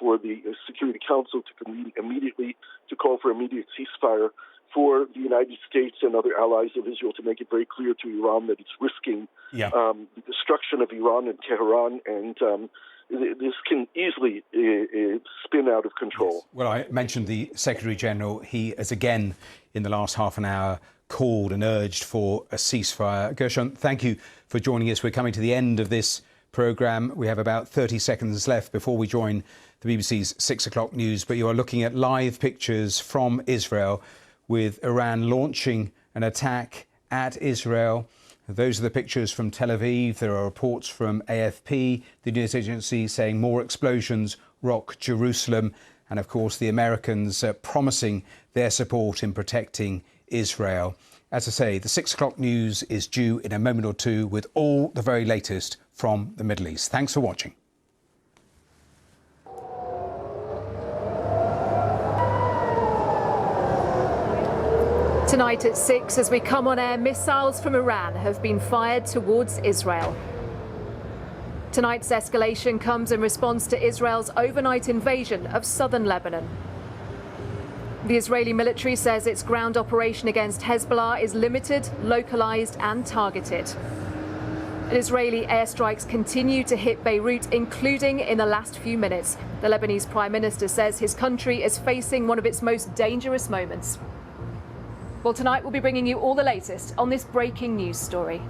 for the Security Council to convene immediately to call for immediate ceasefire, for the United States and other allies of Israel to make it very clear to Iran that it's risking the destruction of Iran and Tehran, and this can easily spin out of control. Yes. Well, I mentioned the Secretary General. He has again, in the last half an hour, called and urged for a ceasefire. Gershon, thank you for joining us. We're coming to the end of this programme. We have about 30 seconds left before we join the BBC's 6 o'clock news, but you are looking at live pictures from Israel with Iran launching an attack at Israel. Those are the pictures from Tel Aviv. There are reports from AFP, the news agency, saying more explosions rock Jerusalem. And of course, the Americans promising their support in protecting Israel. As I say, the 6 o'clock news is due in a moment or two with all the very latest from the Middle East. Thanks for watching. Tonight at 6, as we come on air, missiles from Iran have been fired towards Israel. Tonight's escalation comes in response to Israel's overnight invasion of southern Lebanon. The Israeli military says its ground operation against Hezbollah is limited, localized and targeted. Israeli airstrikes continue to hit Beirut, including in the last few minutes. The Lebanese Prime Minister says his country is facing one of its most dangerous moments. Well, tonight we'll be bringing you all the latest on this breaking news story.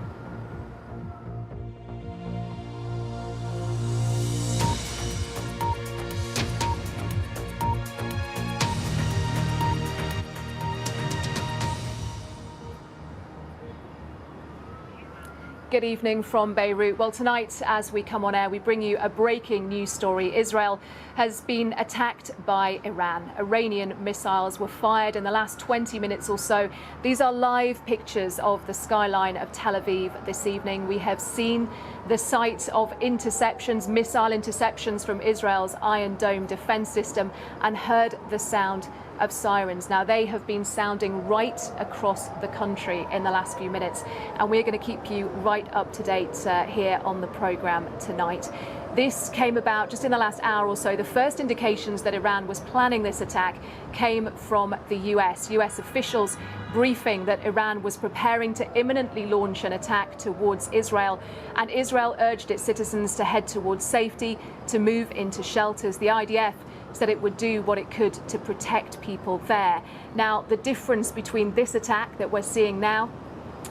Good evening from Beirut. Well, tonight, as we come on air, we bring you a breaking news story. Israel has been attacked by Iran. Iranian missiles were fired in the last 20 minutes or so. These are live pictures of the skyline of Tel Aviv this evening. We have seen the site of interceptions, missile interceptions from Israel's Iron Dome defense system, and heard the sound of sirens. Now, they have been sounding right across the country in the last few minutes, and we're going to keep you right up to date here on the programme tonight. This came about just in the last hour or so. The first indications that Iran was planning this attack came from the US. US officials briefing that Iran was preparing to imminently launch an attack towards Israel, and Israel urged its citizens to head towards safety, to move into shelters. The IDF said it would do what it could to protect people there. Now, the difference between this attack that we're seeing now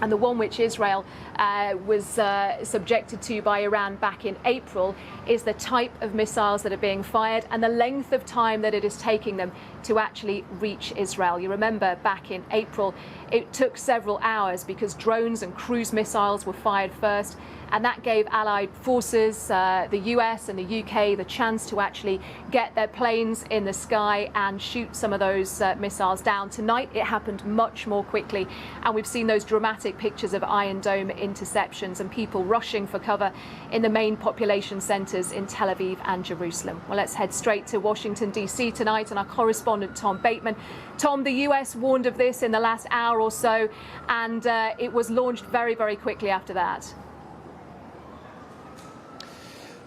and the one which Israel was subjected to by Iran back in April is the type of missiles that are being fired and the length of time that it is taking them to actually reach Israel. You remember back in April, it took several hours because drones and cruise missiles were fired first, and that gave Allied forces, the US and the UK, the chance to actually get their planes in the sky and shoot some of those missiles down. Tonight, it happened much more quickly, and we've seen those dramatic pictures of Iron Dome interceptions and people rushing for cover in the main population centres in Tel Aviv and Jerusalem. Well, let's head straight to Washington, D.C. tonight, and our correspondent, Tom Bateman. Tom, the US warned of this in the last hour or so, and it was launched very, very quickly after that.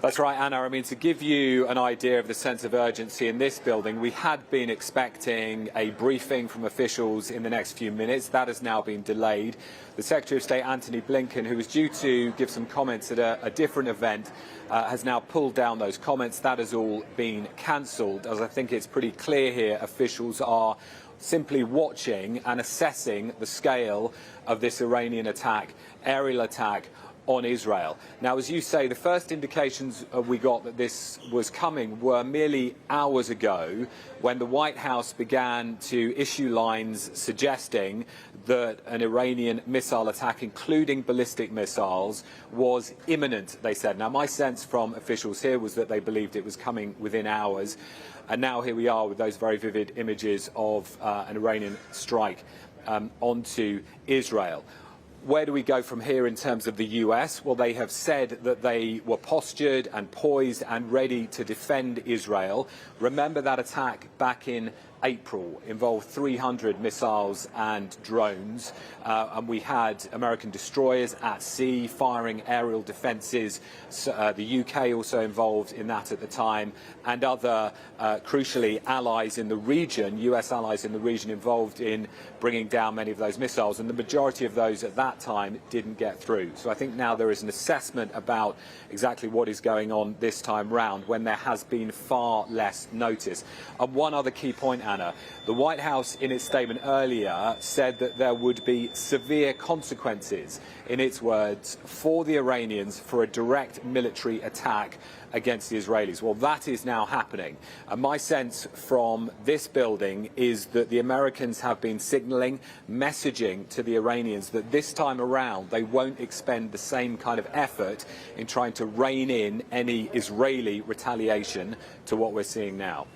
That's right, Anna. I mean, to give you an idea of the sense of urgency in this building, we had been expecting a briefing from officials in the next few minutes. That has now been delayed. The Secretary of State, Antony Blinken, who was due to give some comments at a different event, has now pulled down those comments. That has all been cancelled, as I think it's pretty clear here officials are simply watching and assessing the scale of this Iranian attack, aerial attack, on Israel. Now, as you say, the first indications we got that this was coming were merely hours ago when the White House began to issue lines suggesting that an Iranian missile attack, including ballistic missiles, was imminent, they said. Now, my sense from officials here was that they believed it was coming within hours. And now here we are with those very vivid images of an Iranian strike onto Israel. where do we go from here in terms of the US? Well, they have said that they were postured and poised and ready to defend Israel. Remember that attack back in April involved 300 missiles and drones, and we had American destroyers at sea firing aerial defences. The UK also involved in that at the time, and other, crucially, allies in the region, US allies in the region, involved in bringing down many of those missiles, and the majority of those at that time didn't get through. So I think now there is an assessment about exactly what is going on this time round when there has been far less notice. And one other key point, Anna, the White House in its statement earlier said that there would be severe consequences, in its words, for the Iranians for a direct military attack against the Israelis. Well, that is now happening. And my sense from this building is that the Americans have been signalling, messaging to the Iranians that this time around they won't expend the same kind of effort in trying to rein in any Israeli retaliation to what we're seeing now.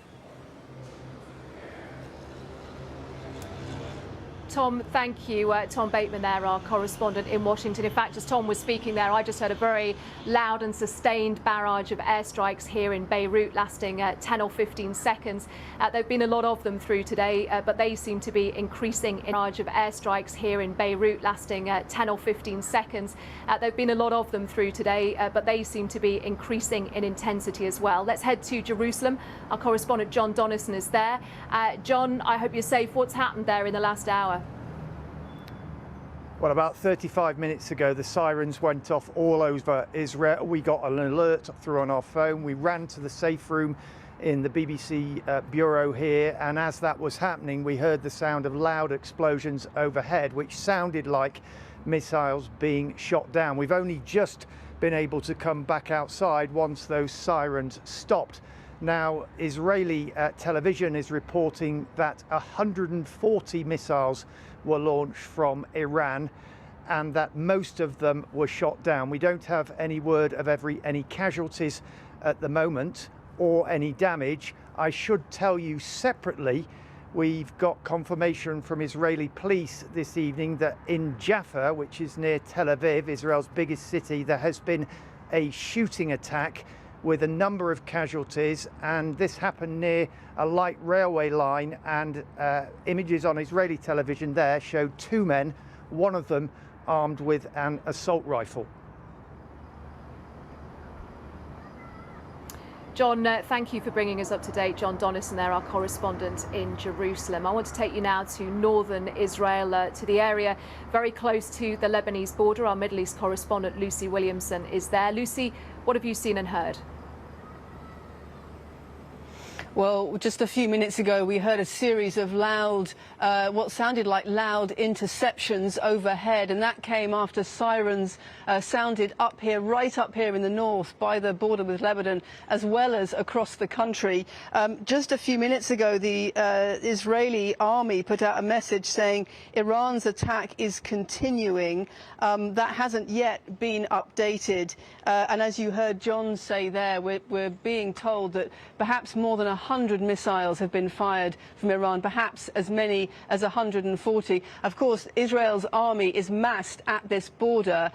Tom, thank you. Tom Bateman there, our correspondent in Washington. In fact, as Tom was speaking there, I just heard a very loud and sustained barrage of airstrikes here in Beirut, lasting 10 or 15 seconds. There have been a lot of them through today, but they seem to be increasing in barrage of airstrikes here in Beirut, lasting 10 or 15 seconds. There have been a lot of them through today, but they seem to be increasing in intensity as well. Let's head to Jerusalem. Our correspondent John Donnison is there. John, I hope you're safe. What's happened there in the last hour? Well, about 35 minutes ago, the sirens went off all over Israel. We got an alert through on our phone. We ran to the safe room in the BBC bureau here. And as that was happening, we heard the sound of loud explosions overhead, which sounded like missiles being shot down. We've only just been able to come back outside once those sirens stopped. Now, Israeli television is reporting that 140 missiles were launched from Iran and that most of them were shot down. We don't have any word of any casualties at the moment or any damage. I should tell you separately, we've got confirmation from Israeli police this evening that in Jaffa, which is near Tel Aviv, Israel's biggest city, there has been a shooting attack with a number of casualties, and this happened near a light railway line, and images on Israeli television there showed two men, one of them armed with an assault rifle. John, thank you for bringing us up to date. John Donnison there, our correspondent in Jerusalem. I want to take you now to northern Israel, to the area very close to the Lebanese border. Our Middle East correspondent Lucy Williamson is there. Lucy, what have you seen and heard? Well, just a few minutes ago, we heard a series of loud, what sounded like loud interceptions overhead, and that came after sirens sounded up here, right up here in the north by the border with Lebanon, as well as across the country. Just a few minutes ago, the Israeli army put out a message saying Iran's attack is continuing. That hasn't yet been updated. And as you heard John say there, we're being told that perhaps more than 100 missiles have been fired from Iran, perhaps as many as 140. Of course, Israel's army is massed at this border.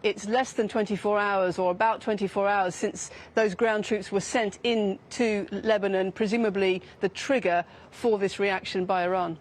It's less than 24 hours, or about 24 hours, since those ground troops were sent into Lebanon, presumably the trigger for this reaction by Iran.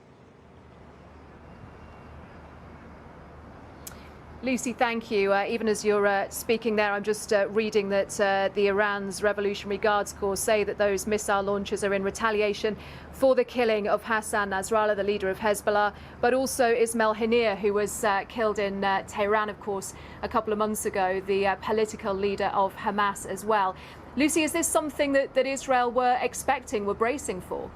Lucy, thank you. Even as you're speaking there, I'm just reading that the Iran's Revolutionary Guards Corps say that those missile launches are in retaliation for the killing of Hassan Nasrallah, the leader of Hezbollah, but also Ismail Haniyeh, who was killed in Tehran, of course, a couple of months ago, the political leader of Hamas as well. Lucy, is this something that Israel were expecting, were bracing for?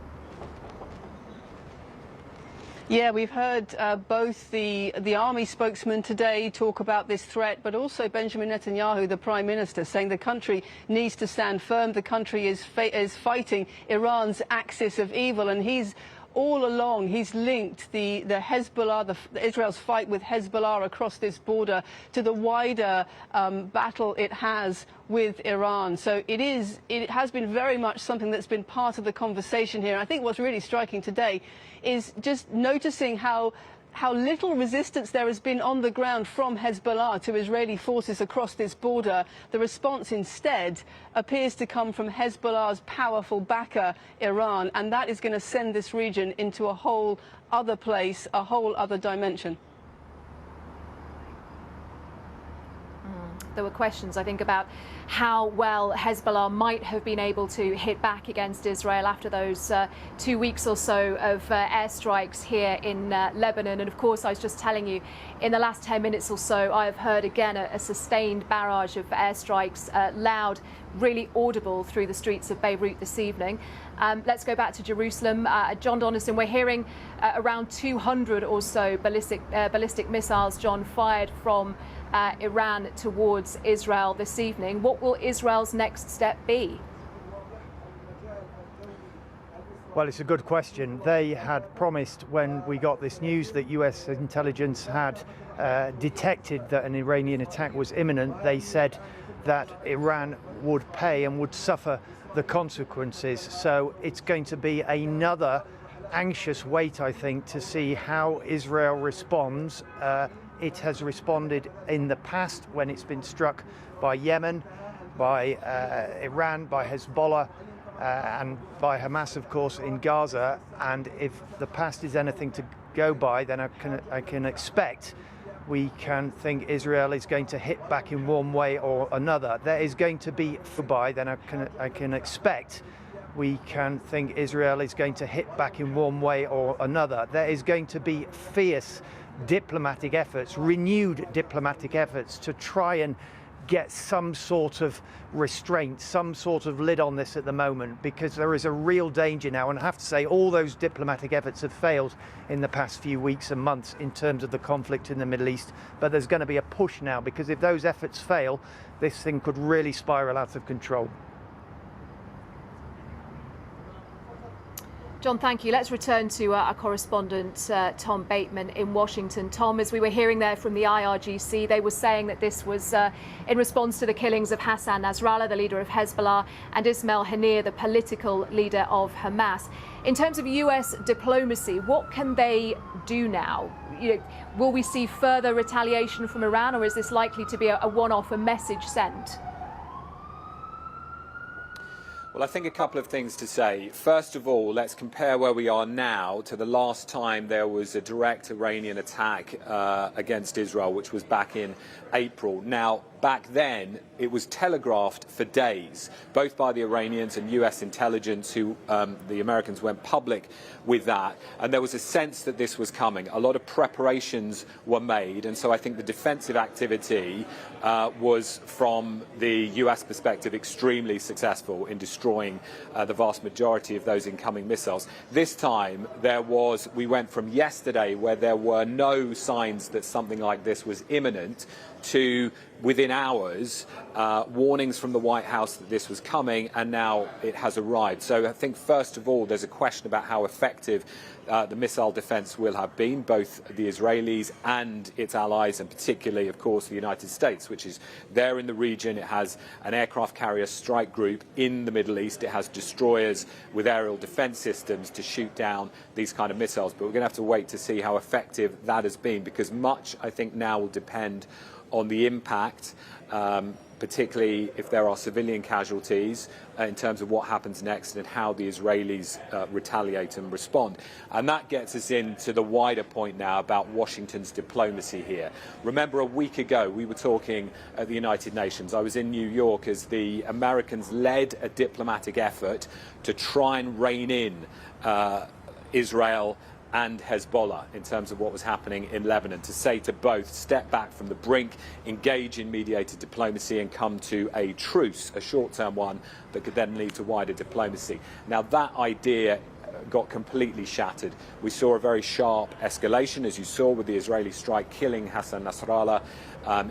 Yeah, we've heard both the army spokesman today talk about this threat, but also Benjamin Netanyahu, the Prime Minister, saying the country needs to stand firm. The country is fighting Iran's axis of evil, and all along, he's linked the Hezbollah, Israel's fight with Hezbollah across this border to the wider battle it has with Iran. So it has been very much something that's been part of the conversation here. I think what's really striking today is just noticing how how little resistance there has been on the ground from Hezbollah to Israeli forces across this border. The response instead appears to come from Hezbollah's powerful backer, Iran, and that is going to send this region into a whole other place, a whole other dimension. There were questions, I think, about how well Hezbollah might have been able to hit back against Israel after those 2 weeks or so of airstrikes here in Lebanon. And of course, I was just telling you, in the last 10 minutes or so, I have heard again a sustained barrage of airstrikes, loud, really audible through the streets of Beirut this evening. Let's go back to Jerusalem. John Donaldson, we're hearing around 200 or so ballistic missiles, John, fired from Iran towards Israel this evening. What will Israel's next step be? Well, it's a good question. They had promised when we got this news that US intelligence had detected that an Iranian attack was imminent. They said that Iran would pay and would suffer the consequences. So it's going to be another anxious wait, I think, to see how Israel responds. It has responded in the past when it's been struck by Yemen, by Iran, by Hezbollah, and by Hamas, of course, in Gaza. And if the past is anything to go by, then I can expect we can think Israel is going to hit back in one way or another. There is going to be then I can expect we can think Israel is going to hit back in one way or another. There is going to be fierce diplomatic efforts, renewed diplomatic efforts to try and get some sort of restraint, some sort of lid on this at the moment, because there is a real danger now. And I have to say, all those diplomatic efforts have failed in the past few weeks and months in terms of the conflict in the Middle East. But there's going to be a push now, because if those efforts fail, this thing could really spiral out of control. John, thank you. Let's return to our correspondent, Tom Bateman in Washington. Tom, as we were hearing there from the IRGC, they were saying that this was in response to the killings of Hassan Nasrallah, the leader of Hezbollah, and Ismail Haniyeh, the political leader of Hamas. In terms of US diplomacy, what can they do now? Will we see further retaliation from Iran, or is this likely to be a one-off, a message sent? Well, I think a couple of things to say. First of all, let's compare where we are now to the last time there was a direct Iranian attack against Israel, which was back in April. Now, back then, it was telegraphed for days, both by the Iranians and US intelligence, who the Americans went public with that. And there was a sense that this was coming. A lot of preparations were made. And so I think the defensive activity was, from the US perspective, extremely successful in destroying the vast majority of those incoming missiles. This time, we went from yesterday, where there were no signs that something like this was imminent, to within hours, warnings from the White House that this was coming, and now it has arrived. So I think, first of all, there's a question about how effective the missile defense will have been, both the Israelis and its allies, and particularly, of course, the United States, which is there in the region. It has an aircraft carrier strike group in the Middle East. It has destroyers with aerial defense systems to shoot down these kind of missiles. But we're going to have to wait to see how effective that has been, because much, I think, now will depend on the impact, particularly if there are civilian casualties, in terms of what happens next and how the Israelis retaliate and respond. And that gets us into the wider point now about Washington's diplomacy here. Remember, a week ago, we were talking at the United Nations. I was in New York as the Americans led a diplomatic effort to try and rein in Israel and Hezbollah in terms of what was happening in Lebanon, to say to both, step back from the brink, engage in mediated diplomacy, and come to a truce, a short-term one that could then lead to wider diplomacy. Now, that idea got completely shattered. We saw a very sharp escalation, as you saw, with the Israeli strike killing Hassan Nasrallah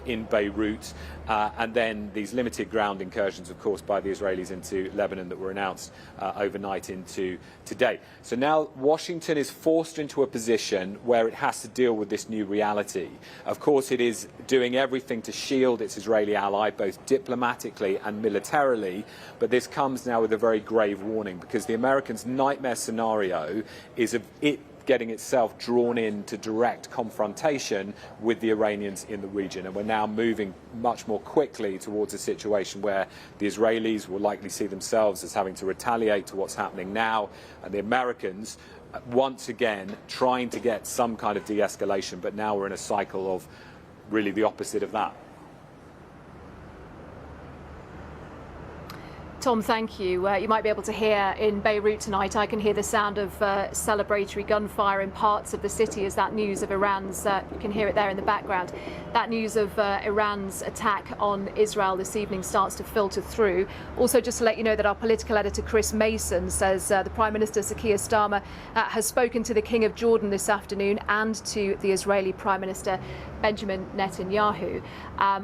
in Beirut, and then these limited ground incursions, of course, by the Israelis into Lebanon that were announced overnight into today. So now Washington is forced into a position where it has to deal with this new reality. Of course, it is doing everything to shield its Israeli ally, both diplomatically and militarily, but this comes now with a very grave warning, because the Americans' nightmare scenario is it getting itself drawn into direct confrontation with the Iranians in the region. And we're now moving much more quickly towards a situation where the Israelis will likely see themselves as having to retaliate to what's happening now, and the Americans once again trying to get some kind of de-escalation, but now we're in a cycle of really the opposite of that. Tom, thank you. You might be able to hear in Beirut tonight, I can hear the sound of celebratory gunfire in parts of the city as that news of Iran's, you can hear it there in the background, that news of Iran's attack on Israel this evening starts to filter through. Also, just to let you know that our political editor Chris Mason says the Prime Minister Sir Keir Starmer has spoken to the King of Jordan this afternoon and to the Israeli Prime Minister Benjamin Netanyahu.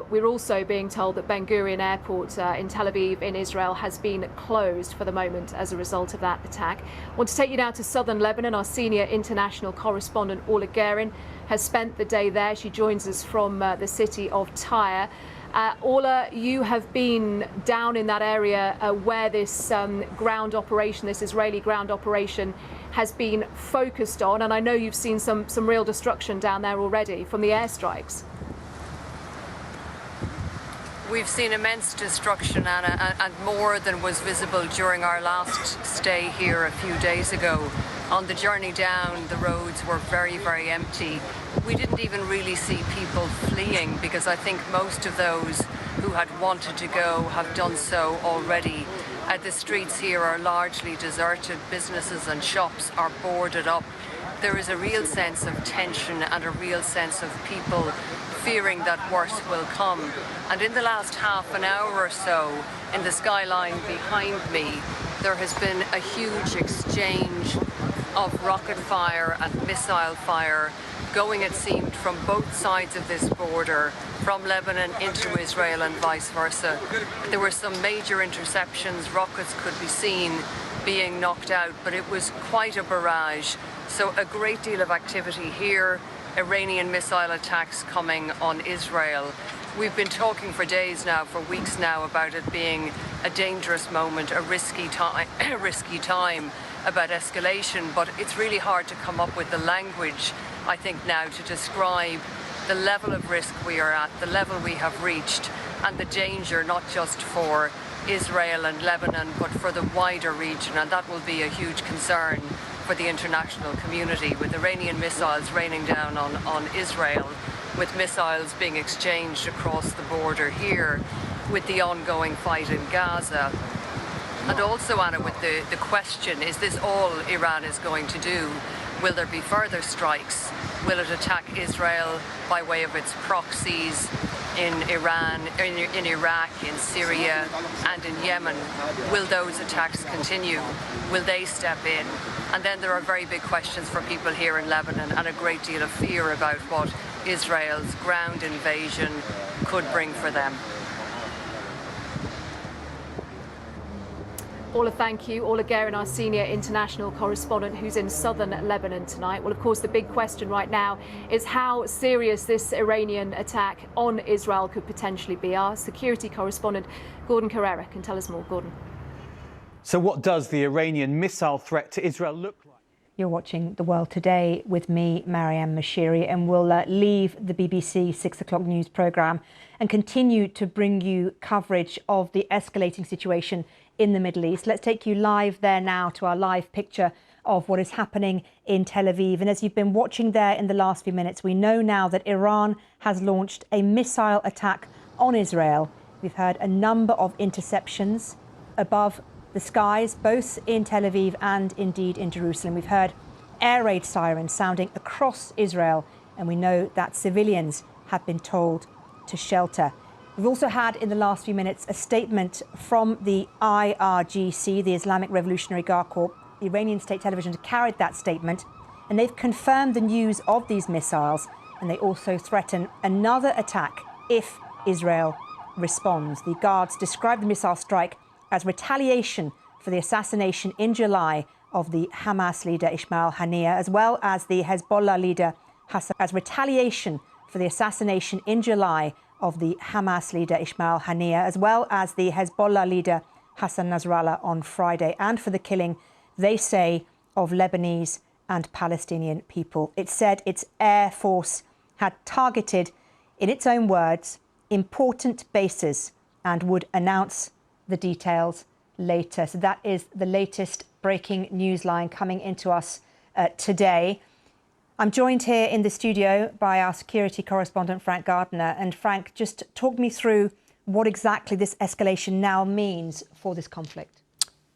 We're also being told that Ben Gurion Airport in Tel Aviv in Israel has been closed for the moment as a result of that attack. I want to take you now to southern Lebanon. Our senior international correspondent Orla Guerin has spent the day there. She joins us from the city of Tyre. Orla, you have been down in that area where this ground operation, this Israeli ground operation, has been focused on, and I know you've seen some real destruction down there already from the airstrikes. We've seen immense destruction, Anna, and more than was visible during our last stay here a few days ago. On the journey down, the roads were very, very empty. We didn't even really see people fleeing, because I think most of those who had wanted to go have done so already. The streets here are largely deserted. Businesses and shops are boarded up. There is a real sense of tension and a real sense of people fearing that worse will come. And in the last half an hour or so, in the skyline behind me, there has been a huge exchange of rocket fire and missile fire going, it seemed, from both sides of this border, from Lebanon into Israel and vice versa. There were some major interceptions. Rockets could be seen being knocked out, but it was quite a barrage. So a great deal of activity here. Iranian missile attacks coming on Israel. We've been talking for days now, for weeks now, about it being a dangerous moment, a risky time about escalation, but it's really hard to come up with the language, I think, now to describe the level of risk we are at, the level we have reached, and the danger not just for Israel and Lebanon, but for the wider region, and that will be a huge concern for the international community, with Iranian missiles raining down on Israel, with missiles being exchanged across the border here, with the ongoing fight in Gaza. And also, Anna, with the question, is this all Iran is going to do? Will there be further strikes? Will it attack Israel by way of its proxies in Iran, in Iraq, in Syria, and in Yemen? Will those attacks continue? Will they step in? And then there are very big questions for people here in Lebanon, and a great deal of fear about what Israel's ground invasion could bring for them. Orla, thank you. Orla Guerin, our senior international correspondent who's in southern Lebanon tonight. Well, of course, the big question right now is how serious this Iranian attack on Israel could potentially be. Our security correspondent, Gordon Carrera, can tell us more. Gordon. So what does the Iranian missile threat to Israel look like? You're watching The World Today with me, Maryam Moshiri, and we'll leave the BBC 6 o'clock news programme and continue to bring you coverage of the escalating situation in the Middle East. Let's take you live there now to our live picture of what is happening in Tel Aviv. And as you've been watching there in the last few minutes, we know now that Iran has launched a missile attack on Israel. We've heard a number of interceptions above the skies, both in Tel Aviv and indeed in Jerusalem. We've heard air raid sirens sounding across Israel, and we know that civilians have been told to shelter. We've also had in the last few minutes a statement from the IRGC, the Islamic Revolutionary Guard Corps. The Iranian state television carried that statement, and they've confirmed the news of these missiles, and they also threaten another attack if Israel responds. The guards described the missile strike as retaliation for the assassination in July of the Hamas leader Ismail Haniyeh, as well as the Hezbollah leader Hassan, as retaliation for the assassination in July of the Hamas leader Ismail Haniyeh, as well as the Hezbollah leader Hassan Nasrallah on Friday, and for the killing, they say, of Lebanese and Palestinian people. It said its Air Force had targeted, in its own words, important bases and would announce the details later. So that is the latest breaking news line coming into us today. I'm joined here in the studio by our security correspondent, Frank Gardner. And Frank, just talk me through what exactly this escalation now means for this conflict.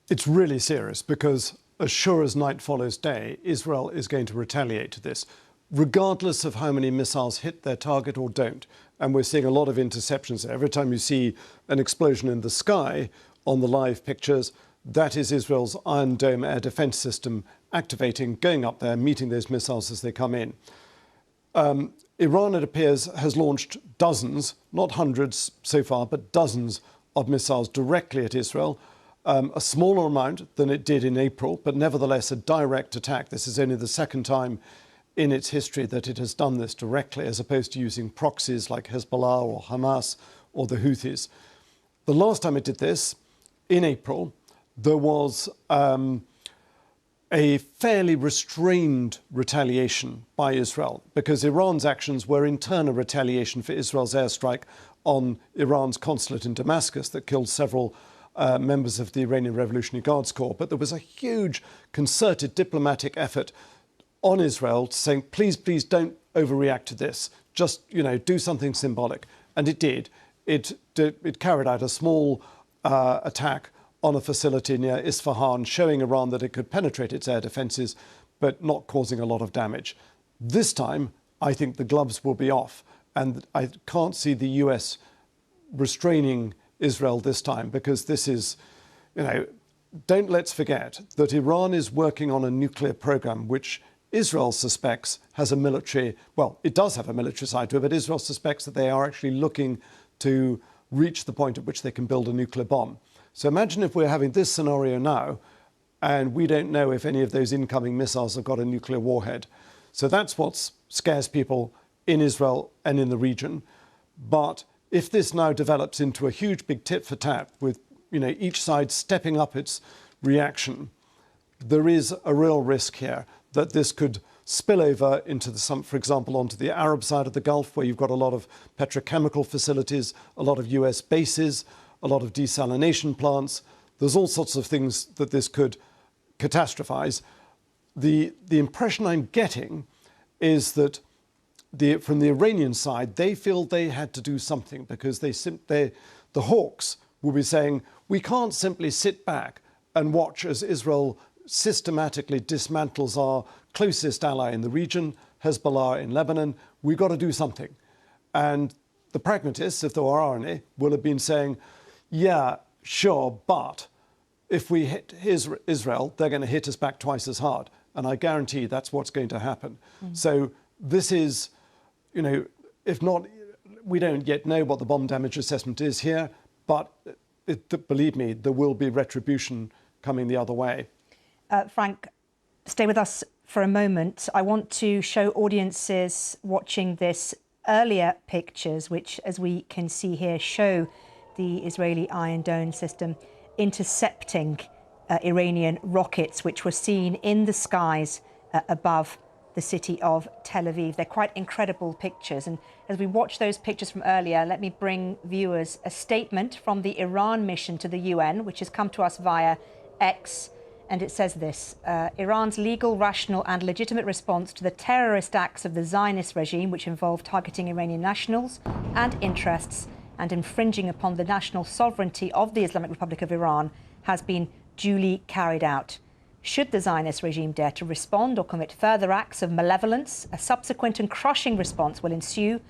It's really serious because as sure as night follows day, Israel is going to retaliate to this, regardless of how many missiles hit their target or don't. And we're seeing a lot of interceptions. Every time you see an explosion in the sky on the live pictures, that is Israel's Iron Dome air defense system activating, going up there, meeting those missiles as they come in. Iran, it appears, has launched dozens, not hundreds so far, but dozens of missiles directly at Israel. A smaller amount than it did in April, but nevertheless a direct attack. This is only the second time in its history that it has done this directly, as opposed to using proxies like Hezbollah or Hamas or the Houthis. The last time it did this, in April, there was a fairly restrained retaliation by Israel because Iran's actions were internal retaliation for Israel's airstrike on Iran's consulate in Damascus that killed several members of the Iranian Revolutionary Guards Corps. But there was a huge concerted diplomatic effort on Israel saying, please, please don't overreact to this. Just, do something symbolic. And it did. It carried out a small attack on a facility near Isfahan, showing Iran that it could penetrate its air defences, but not causing a lot of damage. This time, I think the gloves will be off. And I can't see the US restraining Israel this time, because this is, let's forget that Iran is working on a nuclear program which Israel suspects has a military, well, it does have a military side to it, but Israel suspects that they are actually looking to reach the point at which they can build a nuclear bomb. So imagine if we're having this scenario now, and we don't know if any of those incoming missiles have got a nuclear warhead. So that's what scares people in Israel and in the region. But if this now develops into a huge big tit for tat with each side stepping up its reaction, there is a real risk here that this could spill over into for example, onto the Arab side of the Gulf, where you've got a lot of petrochemical facilities, a lot of US bases, a lot of desalination plants. There's all sorts of things that this could catastrophize. The impression I'm getting is that from the Iranian side, they feel they had to do something because the hawks will be saying, we can't simply sit back and watch as Israel systematically dismantles our closest ally in the region, Hezbollah in Lebanon. We've got to do something. And the pragmatists, if there are any, will have been saying, yeah, sure, but if we hit Israel, they're going to hit us back twice as hard. And I guarantee that's what's going to happen. So this is, if not, we don't yet know what the bomb damage assessment is here, but believe me, there will be retribution coming the other way. Frank, stay with us for a moment. I want to show audiences watching this earlier pictures, which, as we can see here, show the Israeli Iron Dome system intercepting Iranian rockets, which were seen in the skies above the city of Tel Aviv. They're quite incredible pictures. And as we watch those pictures from earlier, let me bring viewers a statement from the Iran mission to the UN, which has come to us via X. And it says this: Iran's legal, rational and legitimate response to the terrorist acts of the Zionist regime, which involve targeting Iranian nationals and interests and infringing upon the national sovereignty of the Islamic Republic of Iran, has been duly carried out. Should the Zionist regime dare to respond or commit further acts of malevolence, a subsequent and crushing response will ensue.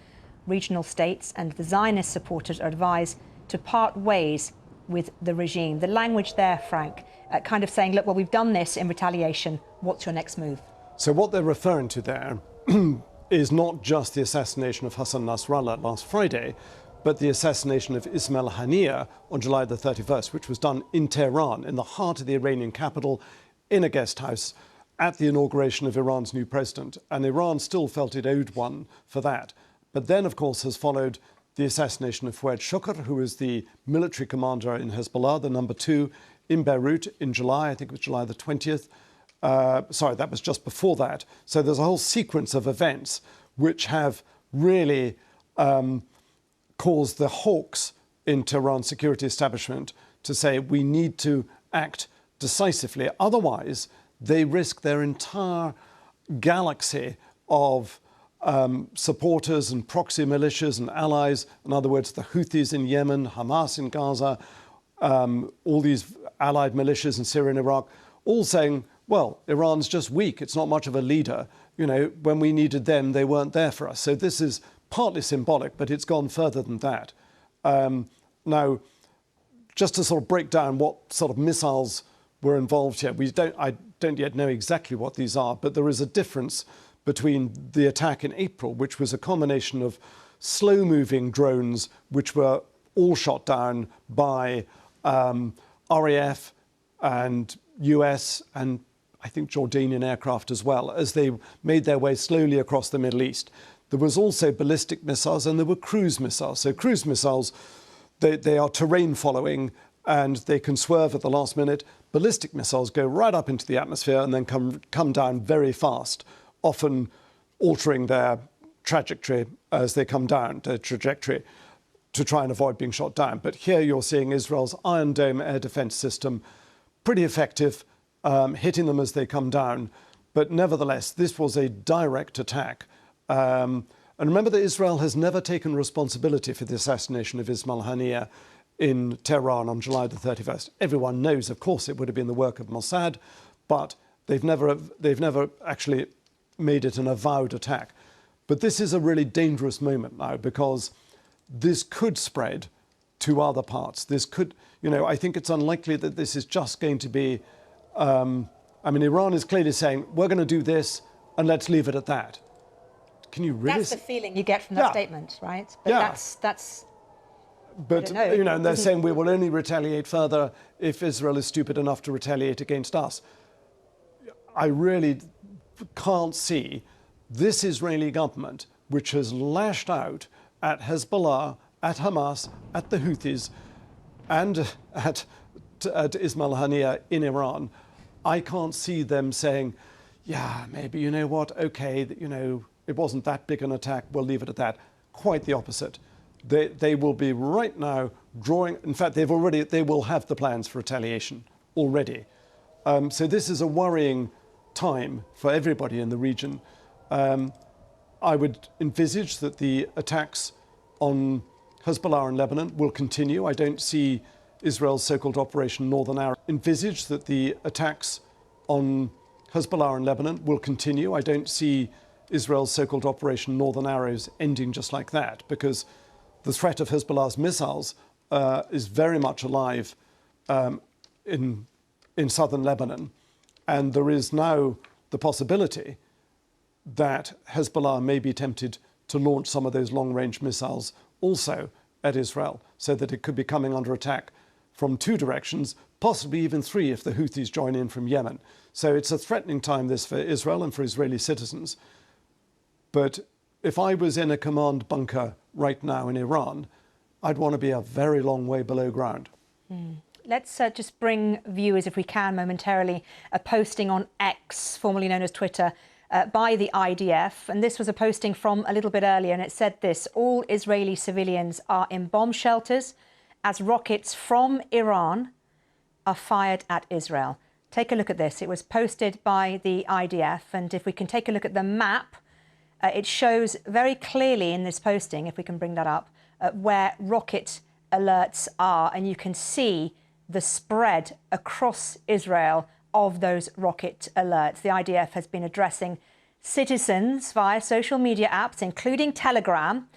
Regional states and the Zionist supporters are advised to part ways with the regime. The language there, Frank, kind of saying, look, well, we've done this in retaliation. What's your next move? So what they're referring to there is not just the assassination of Hassan Nasrallah last Friday, but the assassination of Ismail Haniyeh on July the 31st, which was done in Tehran, in the heart of the Iranian capital, in a guest house at the inauguration of Iran's new president. And Iran still felt it owed one for that. But then, of course, has followed the assassination of Fouad Shukr, who was the military commander in Hezbollah, the number 2, in Beirut in July, I think it was July the 20th. sorry, that was just before that. So there's a whole sequence of events which have really caused the hawks in Tehran's security establishment to say we need to act decisively. Otherwise, they risk their entire galaxy of supporters and proxy militias and allies. In other words, the Houthis in Yemen, Hamas in Gaza, all these allied militias in Syria and Iraq, all saying, well, Iran's just weak. It's not much of a leader. You know, when we needed them, they weren't there for us. So this is partly symbolic, but it's gone further than that. Now, just to sort of break down what sort of missiles were involved here, I don't yet know exactly what these are, but there is a difference between the attack in April, which was a combination of slow-moving drones, which were all shot down by RAF and US and I think Jordanian aircraft as well, as they made their way slowly across the Middle East. There was also ballistic missiles and there were cruise missiles. So cruise missiles, they are terrain following and they can swerve at the last minute. Ballistic missiles go right up into the atmosphere and then come down very fast, often altering their trajectory as they come down, their trajectory, to try and avoid being shot down. But here you're seeing Israel's Iron Dome air defense system, pretty effective, hitting them as they come down. But nevertheless, this was a direct attack. And remember that Israel has never taken responsibility for the assassination of Ismail Haniyeh in Tehran on July the 31st. Everyone knows, of course, it would have been the work of Mossad, but they've never actually made it an avowed attack. But this is a really dangerous moment now because this could spread to other parts. This could, you know, I think it's unlikely that this is just going to be, I mean, Iran is clearly saying, we're going to do this and let's leave it at that. Can you really? That's the feeling you get from that statement, right? But that's. But, you know, and they're saying we will only retaliate further if Israel is stupid enough to retaliate against us. I really can't see this Israeli government, which has lashed out at Hezbollah, at Hamas, at the Houthis, and at Ismail Haniyeh in Iran. I can't see them saying, yeah, maybe, you know what, okay, you know, it wasn't that big an attack, we'll leave it at that. Quite the opposite. They will be right now drawing, in fact, they will have the plans for retaliation already. So this is a worrying time for everybody in the region. I would envisage that the attacks on Hezbollah in Lebanon will continue. I don't see Israel's so-called Operation Northern Arrow. Envisage that the attacks on Hezbollah in Lebanon will continue. I don't see Israel's so-called Operation Northern Arrows ending just like that, because the threat of Hezbollah's missiles is very much alive in southern Lebanon. And there is now the possibility that Hezbollah may be tempted to launch some of those long-range missiles also at Israel, so that it could be coming under attack from two directions, possibly even three if the Houthis join in from Yemen. So it's a threatening time, this, for Israel and for Israeli citizens. But if I was in a command bunker right now in Iran, I'd want to be a very long way below ground. Let's just bring viewers, if we can, momentarily, a posting on X, formerly known as Twitter, by the IDF. And this was a posting from a little bit earlier, and it said this: all Israeli civilians are in bomb shelters as rockets from Iran are fired at Israel. Take a look at this. It was posted by the IDF. And if we can take a look at the map, it shows very clearly in this posting, if we can bring that up, where rocket alerts are. And you can see the spread across Israel of those rocket alerts. The IDF has been addressing citizens via social media apps, including Telegram,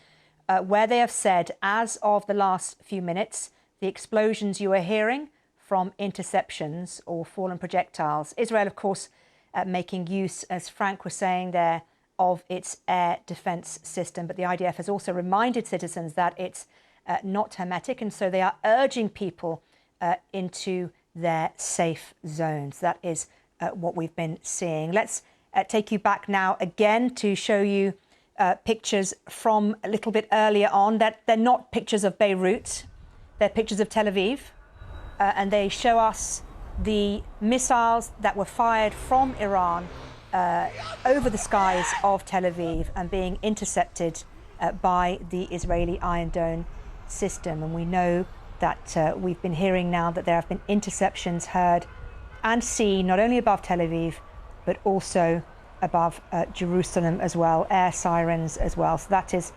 where they have said, as of the last few minutes, the explosions you are hearing from interceptions or fallen projectiles. Israel, of course, making use, as Frank was saying there, of its air defence system. But the IDF has also reminded citizens that it's not hermetic, and so they are urging people into their safe zones. That is what we've been seeing. Let's take you back now again to show you pictures from a little bit earlier on. That they're not pictures of Beirut, they're pictures of Tel Aviv, and they show us the missiles that were fired from Iran over the skies of Tel Aviv and being intercepted by the Israeli Iron Dome system. And we know that we've been hearing now that there have been interceptions heard and seen not only above Tel Aviv, but also above Jerusalem as well, air sirens as well. So that is,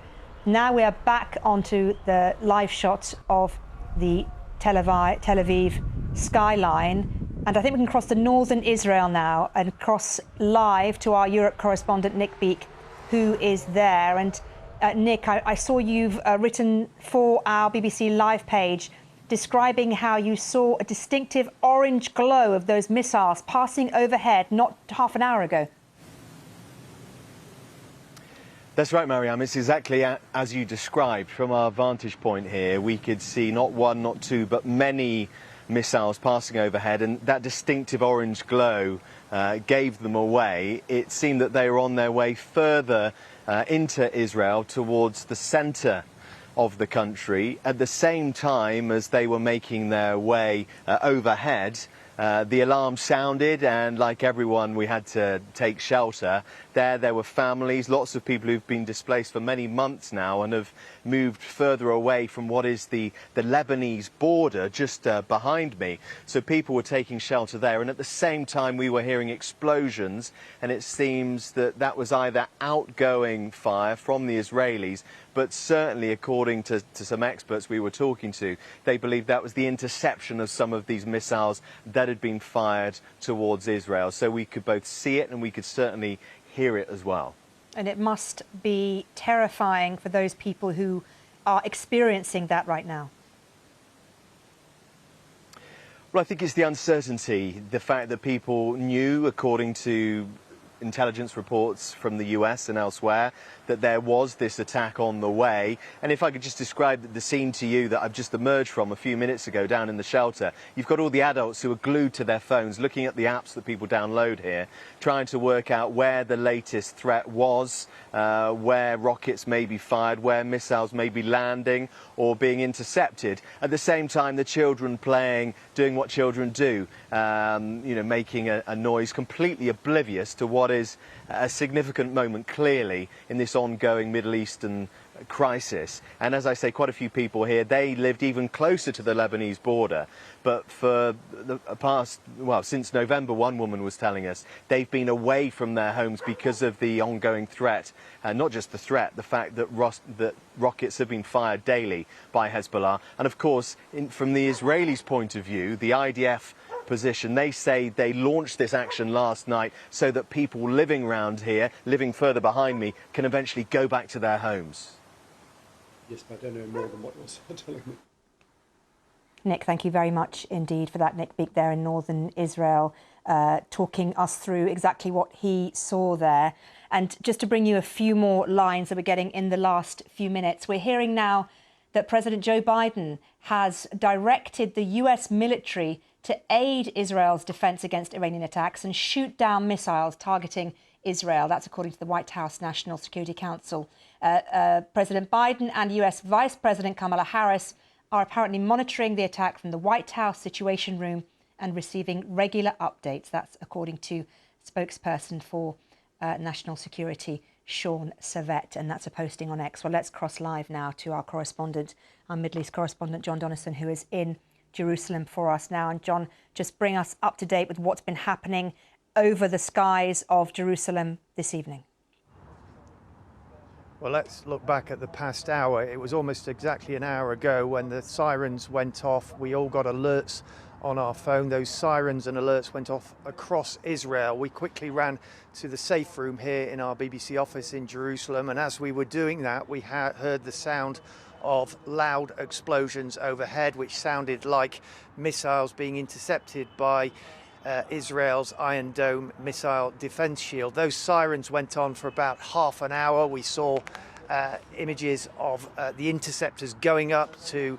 now we are back onto the live shots of the Tel Aviv skyline. And I think we can cross to northern Israel now and cross live to our Europe correspondent, Nick Beek, who is there. And Nick, I saw you've written for our BBC Live page describing how you saw a distinctive orange glow of those missiles passing overhead not half an hour ago. That's right, Maryam. It's exactly as you described. From our vantage point here, we could see not one, not two, but many missiles passing overhead, and that distinctive orange glow gave them away. It seemed that they were on their way further into Israel towards the centre of the country. At the same time as they were making their way overhead, the alarm sounded, and like everyone, we had to take shelter. There were families, lots of people who've been displaced for many months now and have moved further away from what is the Lebanese border just behind me. So people were taking shelter there, and at the same time we were hearing explosions, and it seems that that was either outgoing fire from the Israelis, but certainly according to some experts we were talking to, they believe that was the interception of some of these missiles that had been fired towards Israel. So we could both see it and we could certainly hear it as well. And it must be terrifying for those people who are experiencing that right now. Well, I think it's the uncertainty, the fact that people knew, according to intelligence reports from the US and elsewhere, that there was this attack on the way. And if I could just describe the scene to you that I've just emerged from a few minutes ago down in the shelter, you've got all the adults who are glued to their phones, looking at the apps that people download here, trying to work out where the latest threat was, where rockets may be fired, where missiles may be landing or being intercepted. At the same time, the children playing, doing what children do, making a noise, completely oblivious to what is a significant moment, clearly, in this ongoing Middle Eastern crisis. And as I say, quite a few people here, they lived even closer to the Lebanese border. But for the past, well, since November, one woman was telling us, they've been away from their homes because of the ongoing threat. Not just the threat, the fact that rockets have been fired daily by Hezbollah. And of course, from the Israelis' point of view, the IDF position, they say they launched this action last night so that people living around here, living further behind me, can eventually go back to their homes. Yes, but I don't know more than what you're telling me. Nick, thank you very much indeed for that. Nick Beek there in northern Israel, talking us through exactly what he saw there. And just to bring you a few more lines that we're getting in the last few minutes, we're hearing now that President Joe Biden has directed the US military to aid Israel's defense against Iranian attacks and shoot down missiles targeting Israel. That's according to the White House National Security Council. President Biden and US Vice President Kamala Harris are apparently monitoring the attack from the White House Situation Room and receiving regular updates. That's according to spokesperson for National Security, Sean Savette, and that's a posting on X. Well, let's cross live now to our correspondent, our Middle East correspondent, John Donnison, who is in Jerusalem for us now. And John, just bring us up to date with what's been happening over the skies of Jerusalem this evening. Well, let's look back at the past hour. It was almost exactly an hour ago when the sirens went off. We all got alerts on our phone. Those sirens and alerts went off across Israel. We quickly ran to the safe room here in our BBC office in Jerusalem. And as we were doing that, we heard the sound of loud explosions overhead, which sounded like missiles being intercepted by Israel's Iron Dome missile defense shield. Those sirens went on for about half an hour. We saw images of the interceptors going up to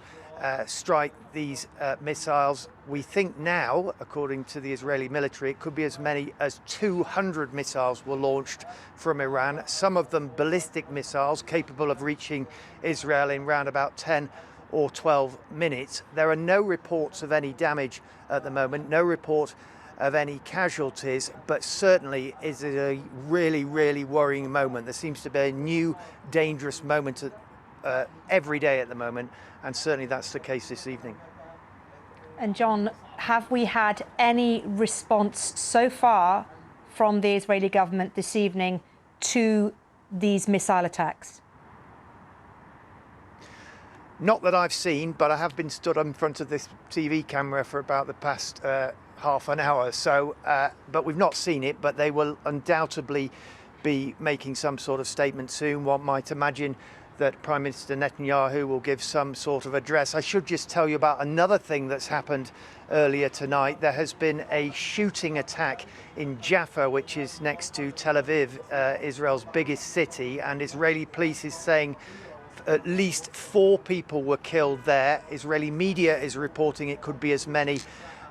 strike these missiles. We think now, according to the Israeli military, it could be as many as 200 missiles were launched from Iran, some of them ballistic missiles capable of reaching Israel in round about 10 or 12 minutes. There are no reports of any damage at the moment, no report of any casualties, but certainly is a really, really worrying moment. There seems to be a new dangerous moment every day at the moment, and certainly that's the case this evening. And John, have we had any response so far from the Israeli government this evening to these missile attacks? Not that I've seen, but I have been stood in front of this TV camera for about the past half an hour. So, but we've not seen it, but they will undoubtedly be making some sort of statement soon. One might imagine that Prime Minister Netanyahu will give some sort of address. I should just tell you about another thing that's happened earlier tonight. There has been a shooting attack in Jaffa, which is next to Tel Aviv, Israel's biggest city, and Israeli police is saying at least 4 people were killed there. Israeli media is reporting it could be as many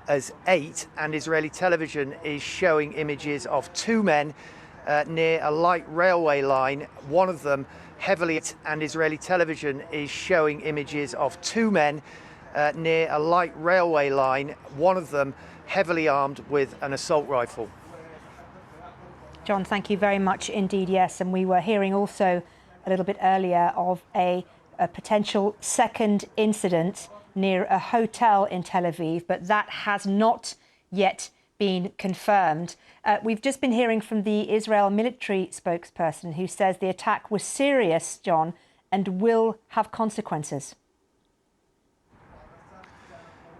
as 8, and Israeli television is showing images of 2 men near a light railway line, one of them heavily, and Israeli television is showing images of 2 men near a light railway line, one of them heavily armed with an assault rifle. John, thank you very much indeed. Yes, and we were hearing also a little bit earlier of a potential second incident near a hotel in Tel Aviv, but that has not yet been confirmed. We've just been hearing from the Israel military spokesperson who says the attack was serious, John, and will have consequences.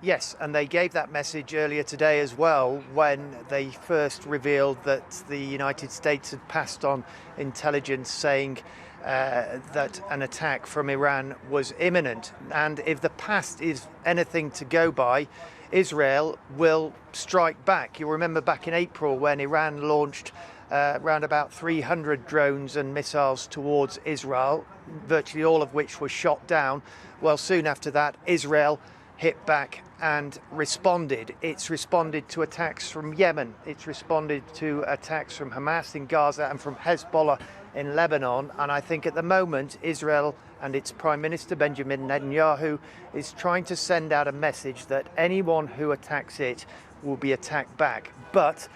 Yes, and they gave that message earlier today as well when they first revealed that the United States had passed on intelligence saying that an attack from Iran was imminent. And if the past is anything to go by, Israel will strike back. You remember back in April when Iran launched around about 300 drones and missiles towards Israel, virtually all of which were shot down. Well, soon after that, Israel hit back and responded. It's responded to attacks from Yemen. It's responded to attacks from Hamas in Gaza and from Hezbollah in Lebanon. And I think at the moment, Israel and its Prime Minister Benjamin Netanyahu is trying to send out a message that anyone who attacks it will be attacked back. But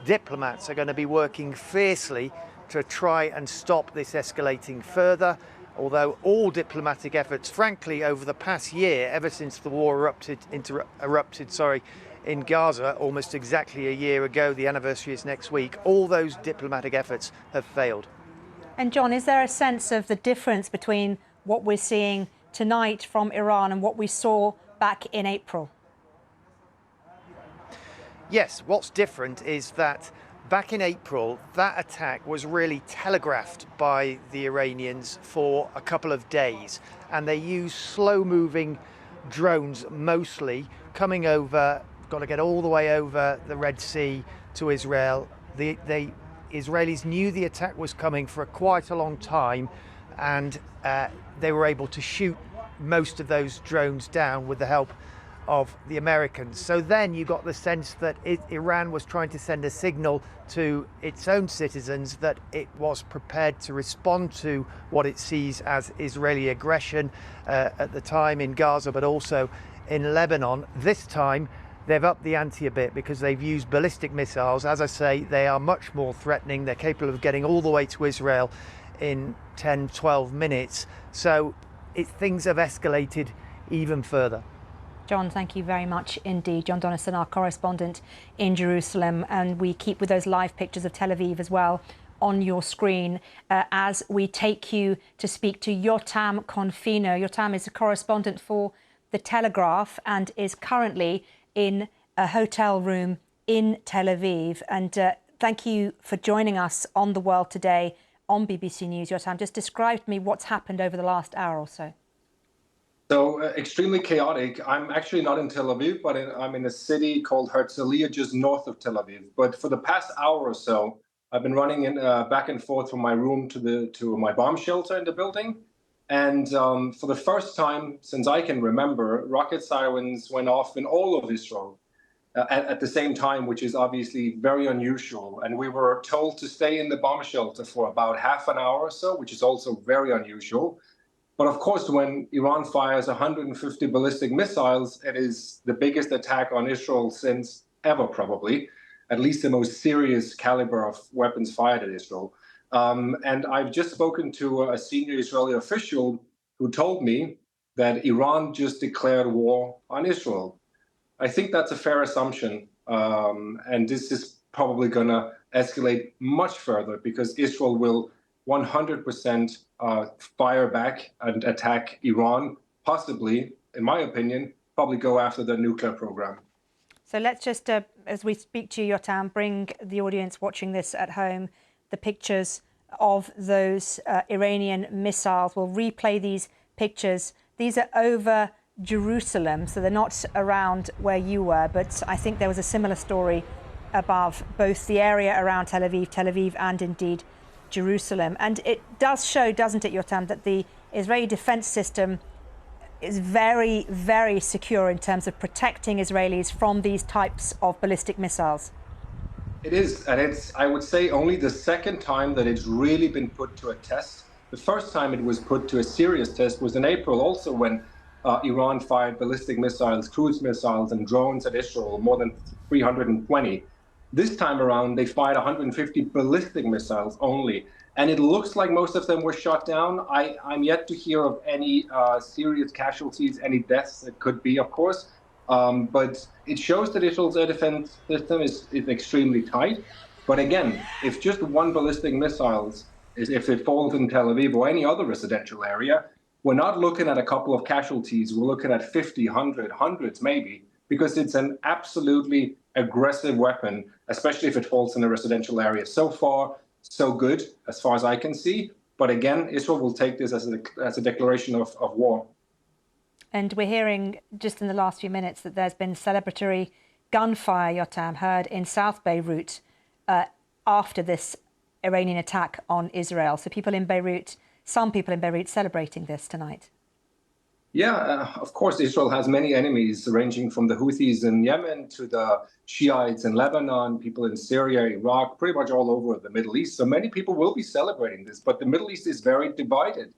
diplomats are going to be working fiercely to try and stop this escalating further. Although all diplomatic efforts, frankly, over the past year, ever since the war erupted in Gaza, almost exactly a year ago, the anniversary is next week, all those diplomatic efforts have failed. And John, is there a sense of the difference between what we're seeing tonight from Iran and what we saw back in April? Yes, what's different is that back in April, that attack was really telegraphed by the Iranians for a couple of days, and they used slow-moving drones mostly coming over, got to get all the way over the Red Sea to Israel. The Israelis knew the attack was coming for quite a long time, and they were able to shoot most of those drones down with the help of the Americans. So then you got the sense that Iran was trying to send a signal to its own citizens that it was prepared to respond to what it sees as Israeli aggression at the time in Gaza, but also in Lebanon. This time they've upped the ante a bit because they've used ballistic missiles. As I say, they are much more threatening. They're capable of getting all the way to Israel in 10, 12 minutes. So things have escalated even further. John, thank you very much indeed. John Donison, our correspondent in Jerusalem, and we keep with those live pictures of Tel Aviv as well on your screen as we take you to speak to Yotam Confino. Yotam is a correspondent for The Telegraph and is currently in a hotel room in Tel Aviv. And thank you for joining us on The World Today on BBC News. Yotam, just describe to me what's happened over the last hour or so. So extremely chaotic. I'm actually not in Tel Aviv, but I'm in a city called Herzliya, just north of Tel Aviv. But for the past hour or so, I've been running in back and forth from my room to my bomb shelter in the building. And for the first time since I can remember, rocket sirens went off in all of Israel at the same time, which is obviously very unusual. And we were told to stay in the bomb shelter for about half an hour or so, which is also very unusual. But of course, when Iran fires 150 ballistic missiles, it is the biggest attack on Israel since ever, probably, at least the most serious caliber of weapons fired at Israel. And I've just spoken to a senior Israeli official who told me that Iran just declared war on Israel. I think that's a fair assumption. And this is probably going to escalate much further because Israel will 100% fire back and attack Iran, possibly, in my opinion, probably go after the nuclear program. So let's just, as we speak to you, Yotam, bring the audience watching this at home the pictures of those Iranian missiles. We'll replay these pictures. These are over Jerusalem, so they're not around where you were, but I think there was a similar story above both the area around Tel Aviv and indeed Jerusalem. And it does show, doesn't it, Yotam, that the Israeli defense system is very, very secure in terms of protecting Israelis from these types of ballistic missiles. It is, and it's, I would say, only the second time that it's really been put to a test. The first time it was put to a serious test was in April, also when Iran fired ballistic missiles, cruise missiles, and drones at Israel, more than 320. This time around, they fired 150 ballistic missiles only. And it looks like most of them were shot down. I'm yet to hear of any serious casualties, any deaths. It could be, of course. But it shows that Israel's air defense system is extremely tight. But again, if just one ballistic missile, if it falls in Tel Aviv or any other residential area, we're not looking at a couple of casualties. We're looking at 50, 100, hundreds maybe, because it's an absolutely aggressive weapon, especially if it falls in a residential area. So far, so good, as far as I can see. But again, Israel will take this as a declaration of war. And we're hearing just in the last few minutes that there's been celebratory gunfire, Yotam, heard in South Beirut after this Iranian attack on Israel. So people in Beirut, some people in Beirut celebrating this tonight. Yeah, of course, Israel has many enemies, ranging from the Houthis in Yemen to the Shiites in Lebanon, people in Syria, Iraq, pretty much all over the Middle East. So many people will be celebrating this, but the Middle East is very divided.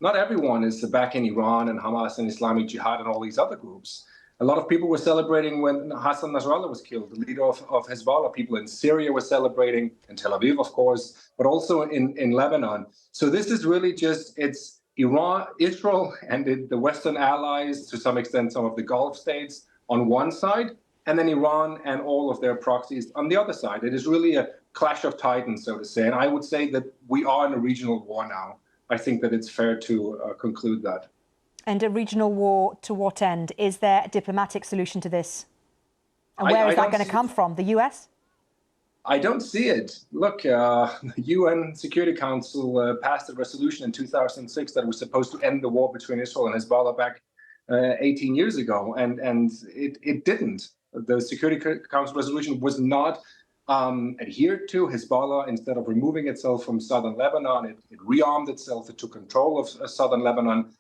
Not everyone is backing Iran and Hamas and Islamic Jihad and all these other groups. A lot of people were celebrating when Hassan Nasrallah was killed, the leader of Hezbollah. People in Syria were celebrating, in Tel Aviv, of course, but also in Lebanon. So this is really just, it's Iran, Israel, and the Western allies, to some extent, some of the Gulf states on one side, and then Iran and all of their proxies on the other side. It is really a clash of titans, so to say. And I would say that we are in a regional war now. I think that it's fair to conclude that. And a regional war to what end? Is there a diplomatic solution to this? And where is that going to come from? The US? I don't see it. Look, the UN Security Council passed a resolution in 2006 that was supposed to end the war between Israel and Hezbollah back 18 years ago, and it didn't. The Security Council resolution was not adhered to. Hezbollah, instead of removing itself from southern Lebanon, it rearmed itself, it took control of southern Lebanon.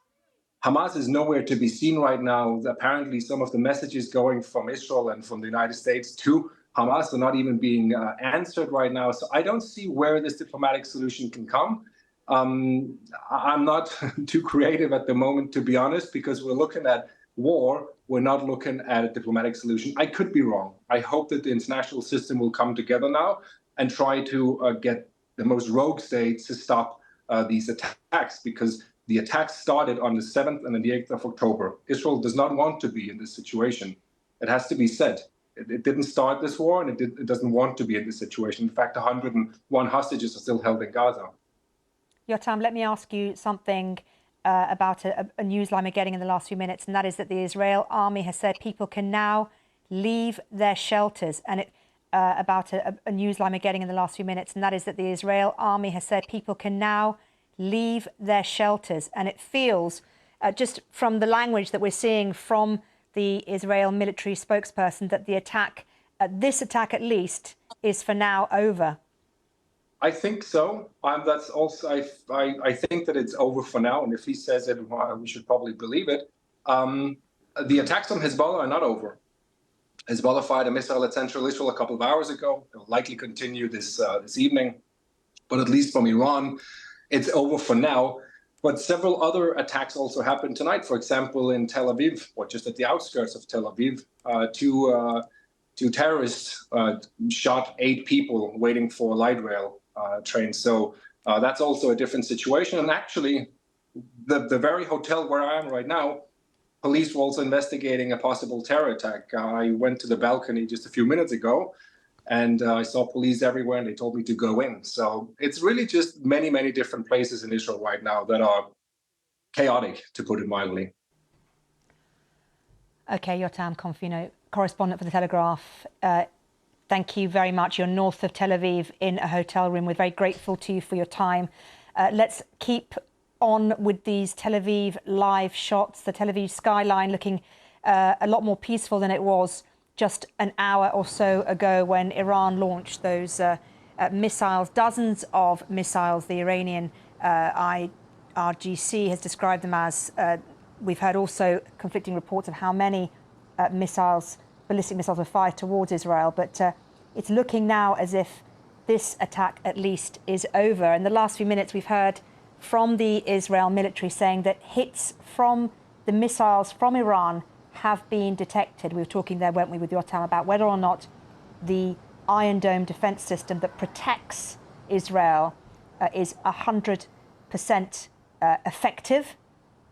Hamas is nowhere to be seen right now. Apparently, some of the messages going from Israel and from the United States to Hamas are not even being answered right now. So I don't see where this diplomatic solution can come. I'm not too creative at the moment, to be honest, because we're looking at war. We're not looking at a diplomatic solution. I could be wrong. I hope that the international system will come together now and try to get the most rogue states to stop these attacks, because the attacks started on the 7th and the 8th of October. Israel does not want to be in this situation. It has to be said. It didn't start this war, and it doesn't want to be in this situation. In fact, 101 hostages are still held in Gaza. Yotam, let me ask you something about a news line we're getting in the last few minutes, and that is that the Israel army has said people can now leave their shelters. And about a news line we're getting in the last few minutes, and that is that the Israel army has said people can now leave their shelters. And it feels, just from the language that we're seeing from the Israel military spokesperson, that the attack, this attack at least, is for now over. I think so. That's also, I think that it's over for now. And if he says it, we should probably believe it. The attacks on Hezbollah are not over. Hezbollah fired a missile at central Israel a couple of hours ago. It will likely continue this evening. But at least from Iran, it's over for now. But several other attacks also happened tonight. For example, in Tel Aviv, or just at the outskirts of Tel Aviv, two terrorists shot 8 people waiting for light rail trains. So that's also a different situation. And actually, the very hotel where I am right now, police were also investigating a possible terror attack. I went to the balcony just a few minutes ago, and I saw police everywhere, and they told me to go in. So it's really just many, many different places in Israel right now that are chaotic, to put it mildly. OK, Yotam Confino, correspondent for The Telegraph. Thank you very much. You're north of Tel Aviv in a hotel room. We're very grateful to you for your time. Let's keep on with these Tel Aviv live shots. The Tel Aviv skyline looking a lot more peaceful than it was just an hour or so ago when Iran launched those missiles, dozens of missiles. The Iranian IRGC has described them as, we've heard also conflicting reports of how many ballistic missiles were fired towards Israel. But it's looking now as if this attack at least is over. In the last few minutes, we've heard from the Israel military saying that hits from the missiles from Iran have been detected. We were talking there, weren't we, with Yotam, about whether or not the Iron Dome defense system that protects Israel is 100% effective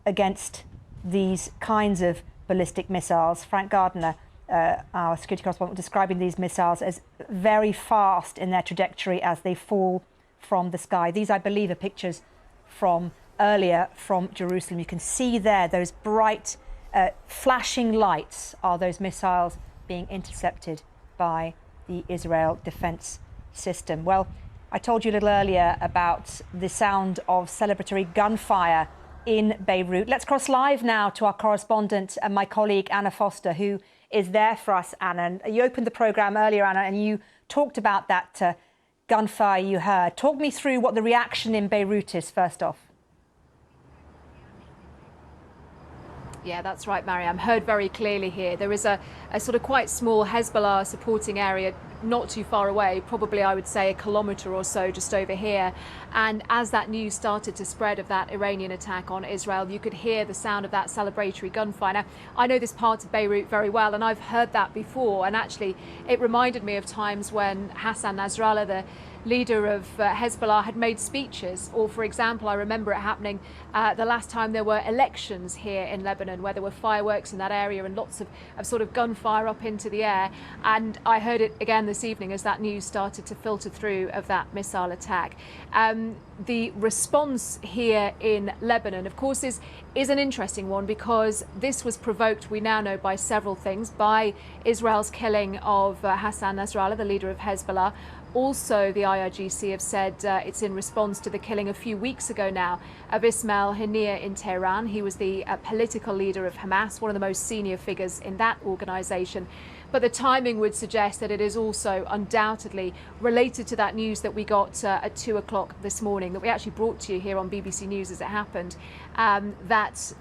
against these kinds of ballistic missiles. Frank Gardner, our security correspondent, describing these missiles as very fast in their trajectory as they fall from the sky. These, I believe, are pictures from earlier from Jerusalem. You can see there those bright flashing lights are those missiles being intercepted by the Israel defense system. Well, I told you a little earlier about the sound of celebratory gunfire in Beirut. Let's cross live now to our correspondent and my colleague Anna Foster, who is there for us, Anna. And you opened the programme earlier, Anna, and you talked about that gunfire you heard. Talk me through what the reaction in Beirut is, first off. Yeah, that's right, Maryam. Heard very clearly here. There is a sort of quite small Hezbollah supporting area not too far away, probably I would say a kilometre or so just over here. And as that news started to spread of that Iranian attack on Israel, you could hear the sound of that celebratory gunfire. Now, I know this part of Beirut very well, and I've heard that before. And actually, it reminded me of times when Hassan Nasrallah, the leader of Hezbollah, had made speeches. Or, for example, I remember it happening the last time there were elections here in Lebanon, where there were fireworks in that area and lots of sort of gunfire up into the air. And I heard it again this evening as that news started to filter through of that missile attack. The response here in Lebanon, of course, is an interesting one, because this was provoked, we now know, by several things, by Israel's killing of Hassan Nasrallah, the leader of Hezbollah. Also, the IRGC have said it's in response to the killing a few weeks ago now of Ismail Haniyeh in Tehran. He was the political leader of Hamas, one of the most senior figures in that organisation. But the timing would suggest that it is also undoubtedly related to that news that we got at 2 o'clock this morning, that we actually brought to you here on BBC News as it happened, that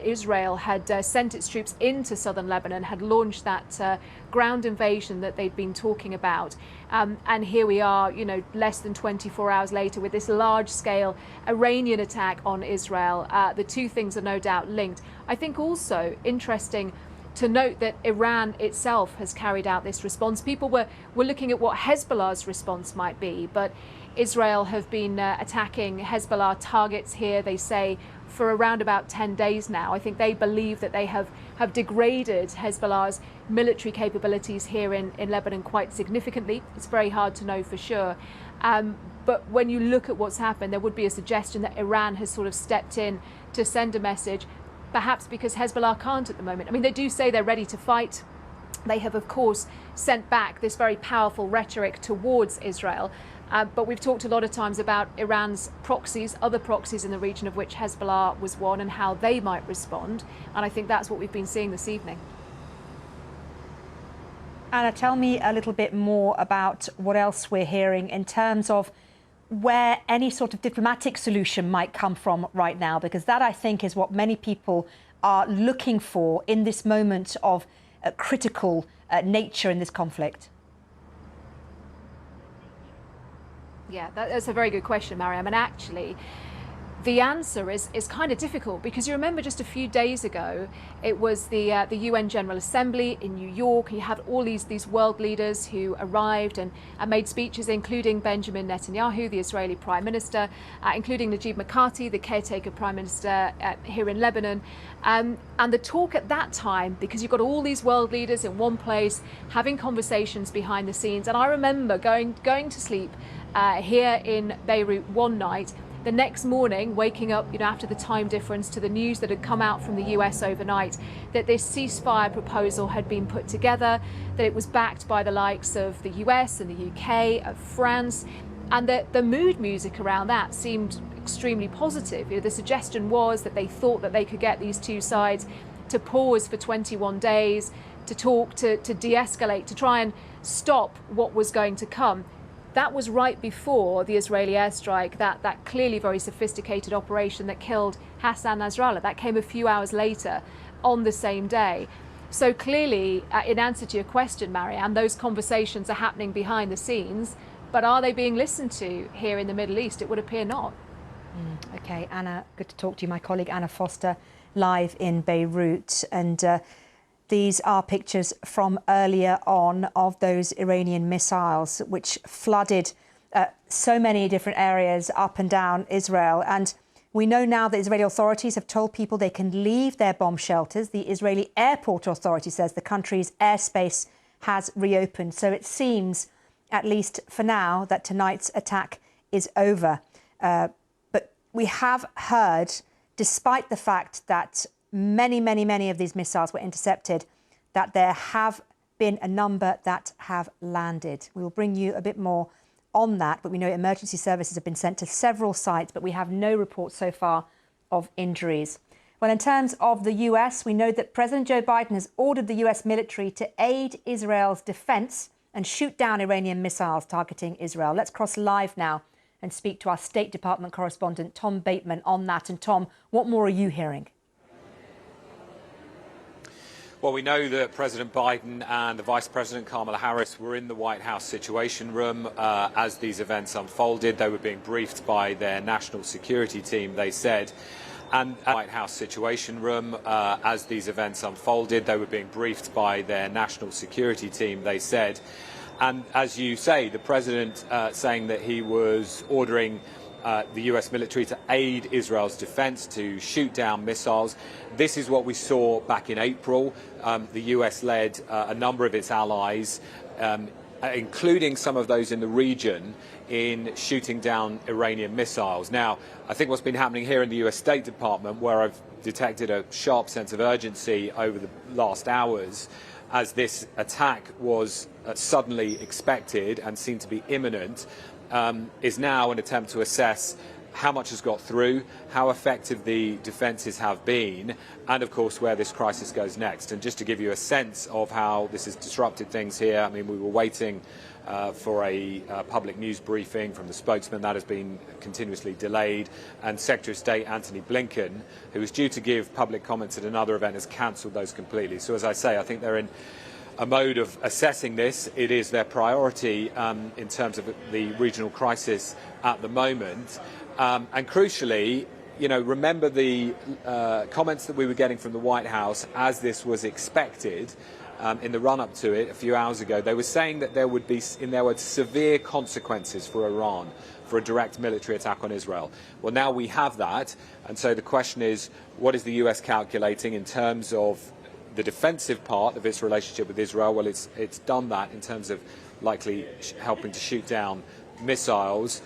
Israel had sent its troops into southern Lebanon, had launched that ground invasion that they'd been talking about. And here we are, you know, less than 24 hours later with this large-scale Iranian attack on Israel. The two things are no doubt linked. I think also interesting to note that Iran itself has carried out this response. People were looking at what Hezbollah's response might be, but Israel have been attacking Hezbollah targets here, they say, for around about 10 days now. I think they believe that they have degraded Hezbollah's military capabilities here in Lebanon quite significantly. It's very hard to know for sure. But when you look at what's happened, there would be a suggestion that Iran has sort of stepped in to send a message, perhaps because Hezbollah can't at the moment. I mean, they do say they're ready to fight. They have, of course, sent back this very powerful rhetoric towards Israel. But we've talked a lot of times about Iran's proxies, other proxies in the region, of which Hezbollah was one, and how they might respond. And I think that's what we've been seeing this evening. Anna, tell me a little bit more about what else we're hearing in terms of where any sort of diplomatic solution might come from right now, because that, I think, is what many people are looking for in this moment of critical nature in this conflict. Yeah, that's a very good question, Maryam. And actually, the answer is kind of difficult, because you remember just a few days ago it was the UN General Assembly in New York. You had all these world leaders who arrived and made speeches, including Benjamin Netanyahu, the Israeli Prime Minister, including Najib Mikati, the caretaker Prime Minister here in Lebanon. And the talk at that time, because you've got all these world leaders in one place having conversations behind the scenes. And I remember going to sleep here in Beirut one night. The next morning, waking up, after the time difference, to the news that had come out from the US overnight, that this ceasefire proposal had been put together, that it was backed by the likes of the US and the UK, of France, and that the mood music around that seemed extremely positive. The suggestion was that they thought that they could get these two sides to pause for 21 days, to talk, to de-escalate, to try and stop what was going to come. That was right before the Israeli airstrike, that clearly very sophisticated operation that killed Hassan Nasrallah. That came a few hours later on the same day. So clearly, in answer to your question, Maryam, those conversations are happening behind the scenes, but are they being listened to here in the Middle East? It would appear not. OK, Anna, good to talk to you. My colleague Anna Foster, live in Beirut. And these are pictures from earlier on of those Iranian missiles which flooded so many different areas up and down Israel. And we know now that Israeli authorities have told people they can leave their bomb shelters. The Israeli Airport Authority says the country's airspace has reopened. So it seems, at least for now, that tonight's attack is over. But we have heard, despite the fact that many of these missiles were intercepted, that there have been a number that have landed. We will bring you a bit more on that, but we know emergency services have been sent to several sites, but we have no reports so far of injuries. Well, in terms of the US, we know that President Joe Biden has ordered the US military to aid Israel's defence and shoot down Iranian missiles targeting Israel. Let's cross live now and speak to our State Department correspondent, Tom Bateman, on that. And Tom, what more are you hearing? Well, we know that President Biden and the Vice President Kamala Harris were in the White House Situation Room as these events unfolded. They were being briefed by their national security team, they said. And at the White House Situation Room, as these events unfolded, they were being briefed by their national security team, they said. And as you say, the President saying that he was ordering the US military to aid Israel's defense, to shoot down missiles. This is what we saw back in April. The US led a number of its allies, including some of those in the region, in shooting down Iranian missiles. Now, I think what's been happening here in the US State Department, where I've detected a sharp sense of urgency over the last hours, as this attack was suddenly expected and seemed to be imminent, is now an attempt to assess how much has got through, how effective the defences have been, and of course where this crisis goes next. And just to give you a sense of how this has disrupted things here, I mean, we were waiting for a public news briefing from the spokesman. That has been continuously delayed, and Secretary of State Antony Blinken, who was due to give public comments at another event, has cancelled those completely. So as I say, I think they're in a mode of assessing this. It is their priority in terms of the regional crisis at the moment. And crucially, remember the comments that we were getting from the White House as this was expected in the run-up to it a few hours ago. They were saying that there would be, in their words, severe consequences for Iran for a direct military attack on Israel. Well, now we have that. And so the question is, what is the US calculating in terms of the defensive part of its relationship with Israel? Well, it's done that in terms of likely helping to shoot down missiles,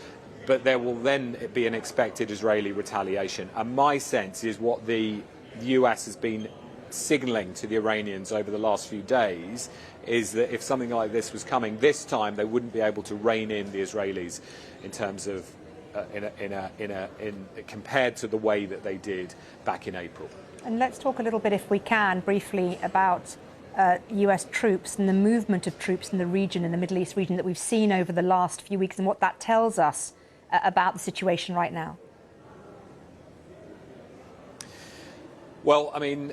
but there will then be an expected Israeli retaliation. And my sense is what the US has been signalling to the Iranians over the last few days is that if something like this was coming this time, they wouldn't be able to rein in the Israelis in terms of compared to the way that they did back in April. And let's talk a little bit, if we can, briefly about US troops and the movement of troops in the region, in the Middle East region, that we've seen over the last few weeks, and what that tells us about the situation right now. Well, I mean,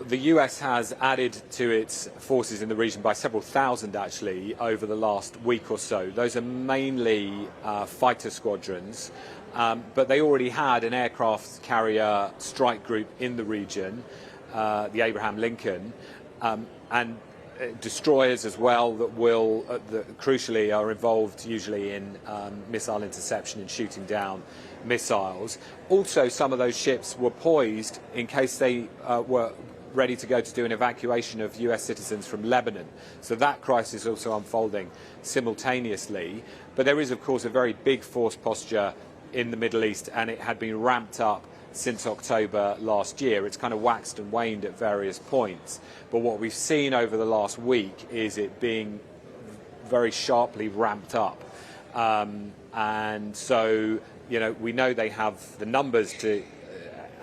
the US has added to its forces in the region by several thousand, actually, over the last week or so. Those are mainly fighter squadrons. But they already had an aircraft carrier strike group in the region, the Abraham Lincoln, and destroyers as well that will, crucially, are involved usually in missile interception and shooting down missiles. Also, some of those ships were poised in case they were ready to go to do an evacuation of US citizens from Lebanon. So that crisis is also unfolding simultaneously. But there is, of course, a very big force posture in the Middle East, and it had been ramped up since October last year. It's kind of waxed and waned at various points. But what we've seen over the last week is it being very sharply ramped up. And so, you know, we know they have the numbers to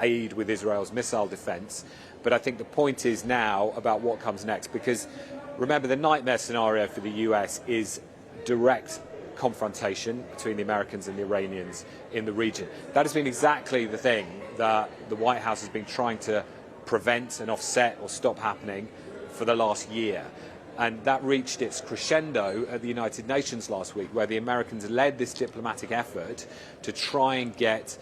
aid with Israel's missile defense. But I think the point is now about what comes next, because remember, the nightmare scenario for the US is direct confrontation between the Americans and the Iranians in the region. That has been exactly the thing that the White House has been trying to prevent and offset or stop happening for the last year. And that reached its crescendo at the United Nations last week, where the Americans led this diplomatic effort to try and get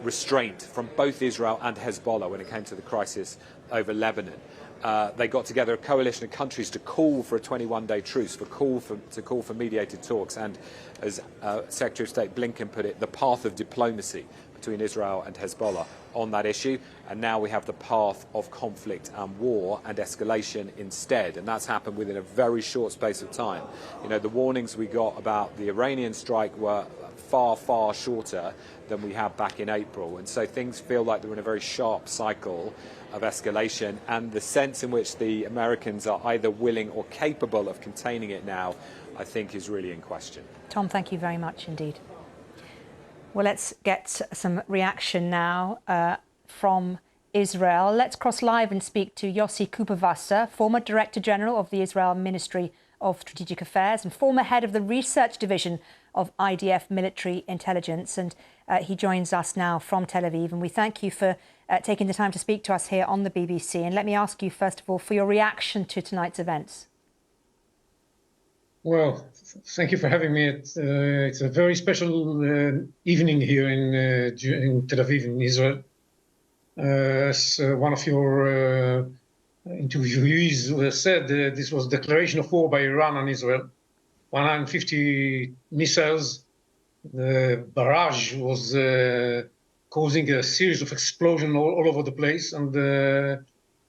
restraint from both Israel and Hezbollah when it came to the crisis over Lebanon. They got together a coalition of countries to call for a 21-day truce, to call for mediated talks, and as Secretary of State Blinken put it, the path of diplomacy between Israel and Hezbollah on that issue. And now we have the path of conflict and war and escalation instead. And that's happened within a very short space of time. You know, the warnings we got about the Iranian strike were far, far shorter than we had back in April. And so things feel like they're in a very sharp cycle of escalation. And the sense in which the Americans are either willing or capable of containing it now, I think, is really in question. Tom, thank you very much indeed. Well, let's get some reaction now from Israel. Let's cross live and speak to Yossi Kuperwasser, former Director General of the Israel Ministry of Strategic Affairs and former head of the Research Division of IDF Military Intelligence. And he joins us now from Tel Aviv. And we thank you for taking the time to speak to us here on the BBC. And let me ask you, first of all, for your reaction to tonight's events. Well, thank you for having me. It's a very special evening here in Tel Aviv, in Israel. As one of your interviewees said, this was a declaration of war by Iran on Israel. 150 missiles. The barrage was causing a series of explosions all over the place. And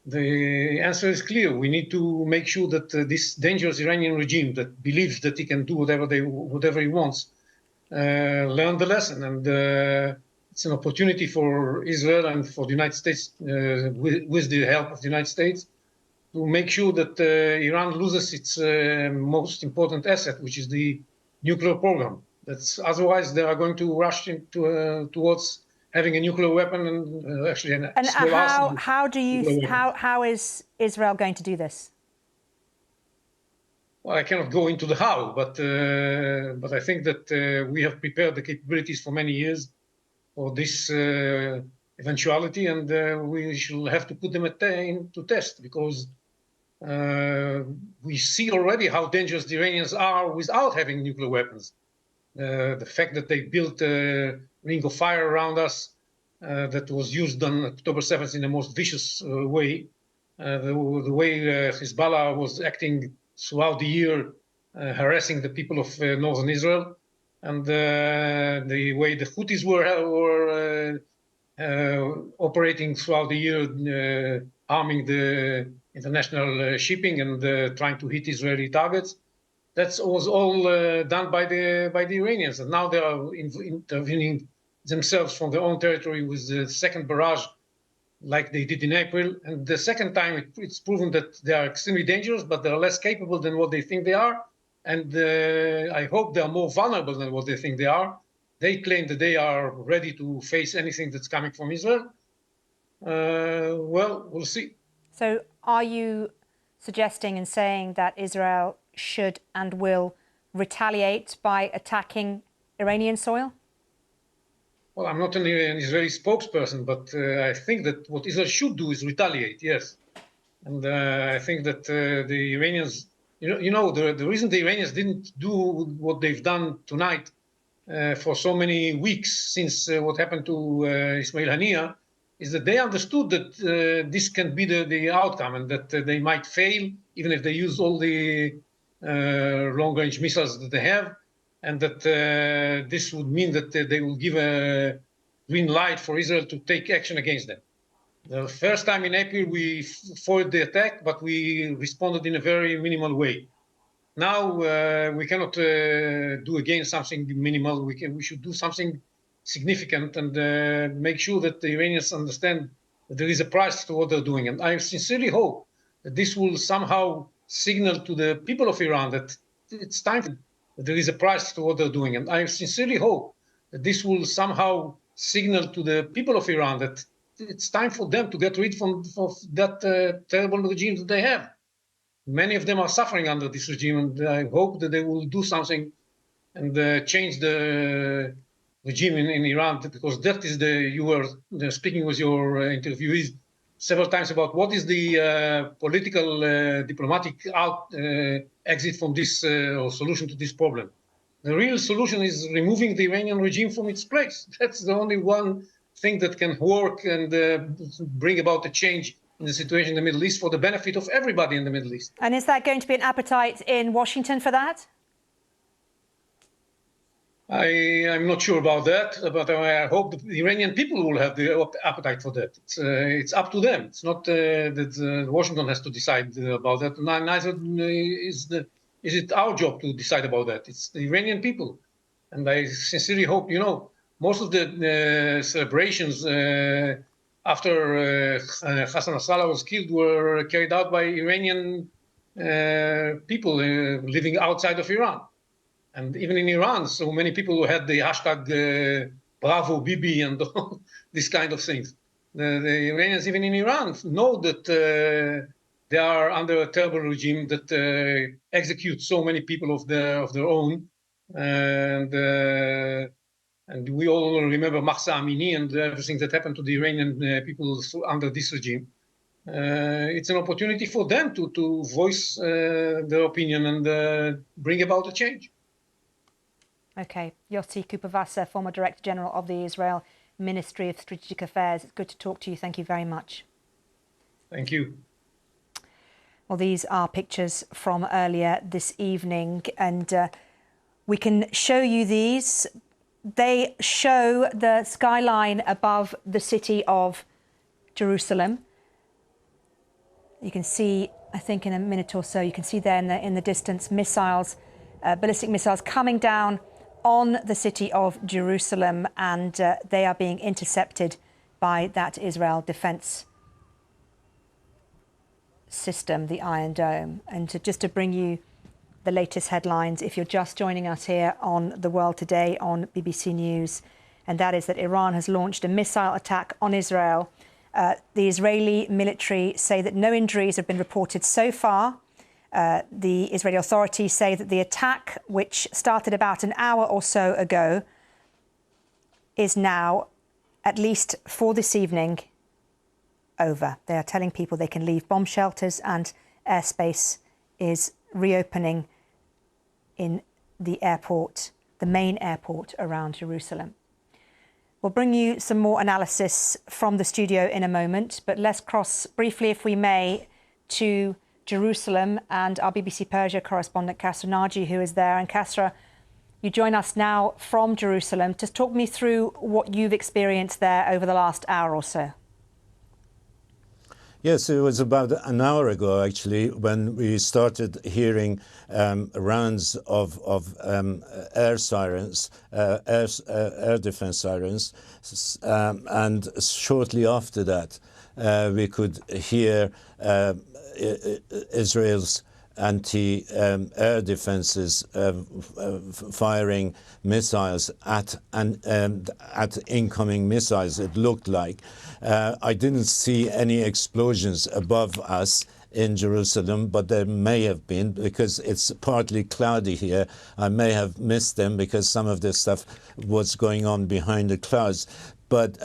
the answer is clear. We need to make sure that this dangerous Iranian regime that believes that he can do whatever he wants, learn the lesson. And it's an opportunity for Israel and for the United States, with the help of the United States, to make sure that Iran loses its most important asset, which is the nuclear program. Otherwise, they are going to rush towards having a nuclear weapon and actually and how is Israel going to do this? Well, I cannot go into the how, but I think that we have prepared the capabilities for many years for this eventuality, and we shall have to put them into test, because we see already how dangerous the Iranians are without having nuclear weapons. The fact that they built a ring of fire around us that was used on October 7th in the most vicious way, the way Hezbollah was acting throughout the year, harassing the people of northern Israel, and the way the Houthis were operating throughout the year, harming the international shipping and trying to hit Israeli targets. That was all done by the Iranians, and now they are intervening themselves from their own territory with the second barrage, like they did in April. And the second time, it's proven that they are extremely dangerous, but they are less capable than what they think they are. And I hope they are more vulnerable than what they think they are. They claim that they are ready to face anything that's coming from Israel. Well, we'll see. So are you suggesting and saying that Israel should and will retaliate by attacking Iranian soil? Well, I'm not an Israeli spokesperson, but I think that what Israel should do is retaliate, yes. And I think that the Iranians, the reason the Iranians didn't do what they've done tonight for so many weeks since what happened to Ismail Haniyeh is that they understood that this can be the outcome and that they might fail even if they use all the long-range missiles that they have, and that this would mean that they will give a green light for Israel to take action against them. The first time in April we fought the attack, but we responded in a very minimal way. Now we cannot do again something minimal. We should do something significant and make sure that the Iranians understand that there is a price to what they're doing. And I sincerely hope that this will somehow signal to the people of Iran that it's time that there is a price to what they're doing. And I sincerely hope that this will somehow signal to the people of Iran that it's time for them to get rid of that terrible regime that they have. Many of them are suffering under this regime, and I hope that they will do something and change the regime in Iran, because that is you were speaking with your interviewees several times about what is the political, diplomatic exit from this or solution to this problem. The real solution is removing the Iranian regime from its place. That's the only one thing that can work and bring about a change in the situation in the Middle East for the benefit of everybody in the Middle East. And is that going to be an appetite in Washington for that? I'm not sure about that, but I hope the Iranian people will have the appetite for that. It's up to them. It's not that Washington has to decide about that. Neither is it our job to decide about that. It's the Iranian people. And I sincerely hope, most of the celebrations after Hassan Nasrallah was killed were carried out by Iranian people living outside of Iran. And even in Iran, so many people who had the hashtag Bravo Bibi and this kind of things. The Iranians, even in Iran, know that they are under a terrible regime that executes so many people of their own. And we all remember Mahsa Amini and everything that happened to the Iranian people under this regime. It's an opportunity for them to voice their opinion and bring about a change. Okay. Yossi Kupavasa, former Director General of the Israel Ministry of Strategic Affairs. It's good to talk to you. Thank you very much. Thank you. Well, these are pictures from earlier this evening, and we can show you these. They show the skyline above the city of Jerusalem. You can see, I think in a minute or so, you can see there in the distance missiles, ballistic missiles coming down on the city of Jerusalem, and they are being intercepted by that Israel defense system, the Iron Dome. And just to bring you the latest headlines, if you're just joining us here on The World Today on BBC News, and that is that Iran has launched a missile attack on Israel. The Israeli military say that no injuries have been reported so far. The Israeli authorities say that the attack, which started about an hour or so ago, is now, at least for this evening, over. They are telling people they can leave bomb shelters, and airspace is reopening in the airport, the main airport around Jerusalem. We'll bring you some more analysis from the studio in a moment, but let's cross briefly, if we may, to Jerusalem and our BBC Persia correspondent Kasra Naji, who is there. And Kasra, you join us now from Jerusalem. Just talk me through what you've experienced there over the last hour or so. Yes, it was about an hour ago, actually, when we started hearing rounds of air sirens, air defense sirens, and shortly after that, we could hear Israel's anti-air defenses firing missiles at incoming missiles, it looked like. I didn't see any explosions above us in Jerusalem, but there may have been, because it's partly cloudy here. I may have missed them because some of this stuff was going on behind the clouds. But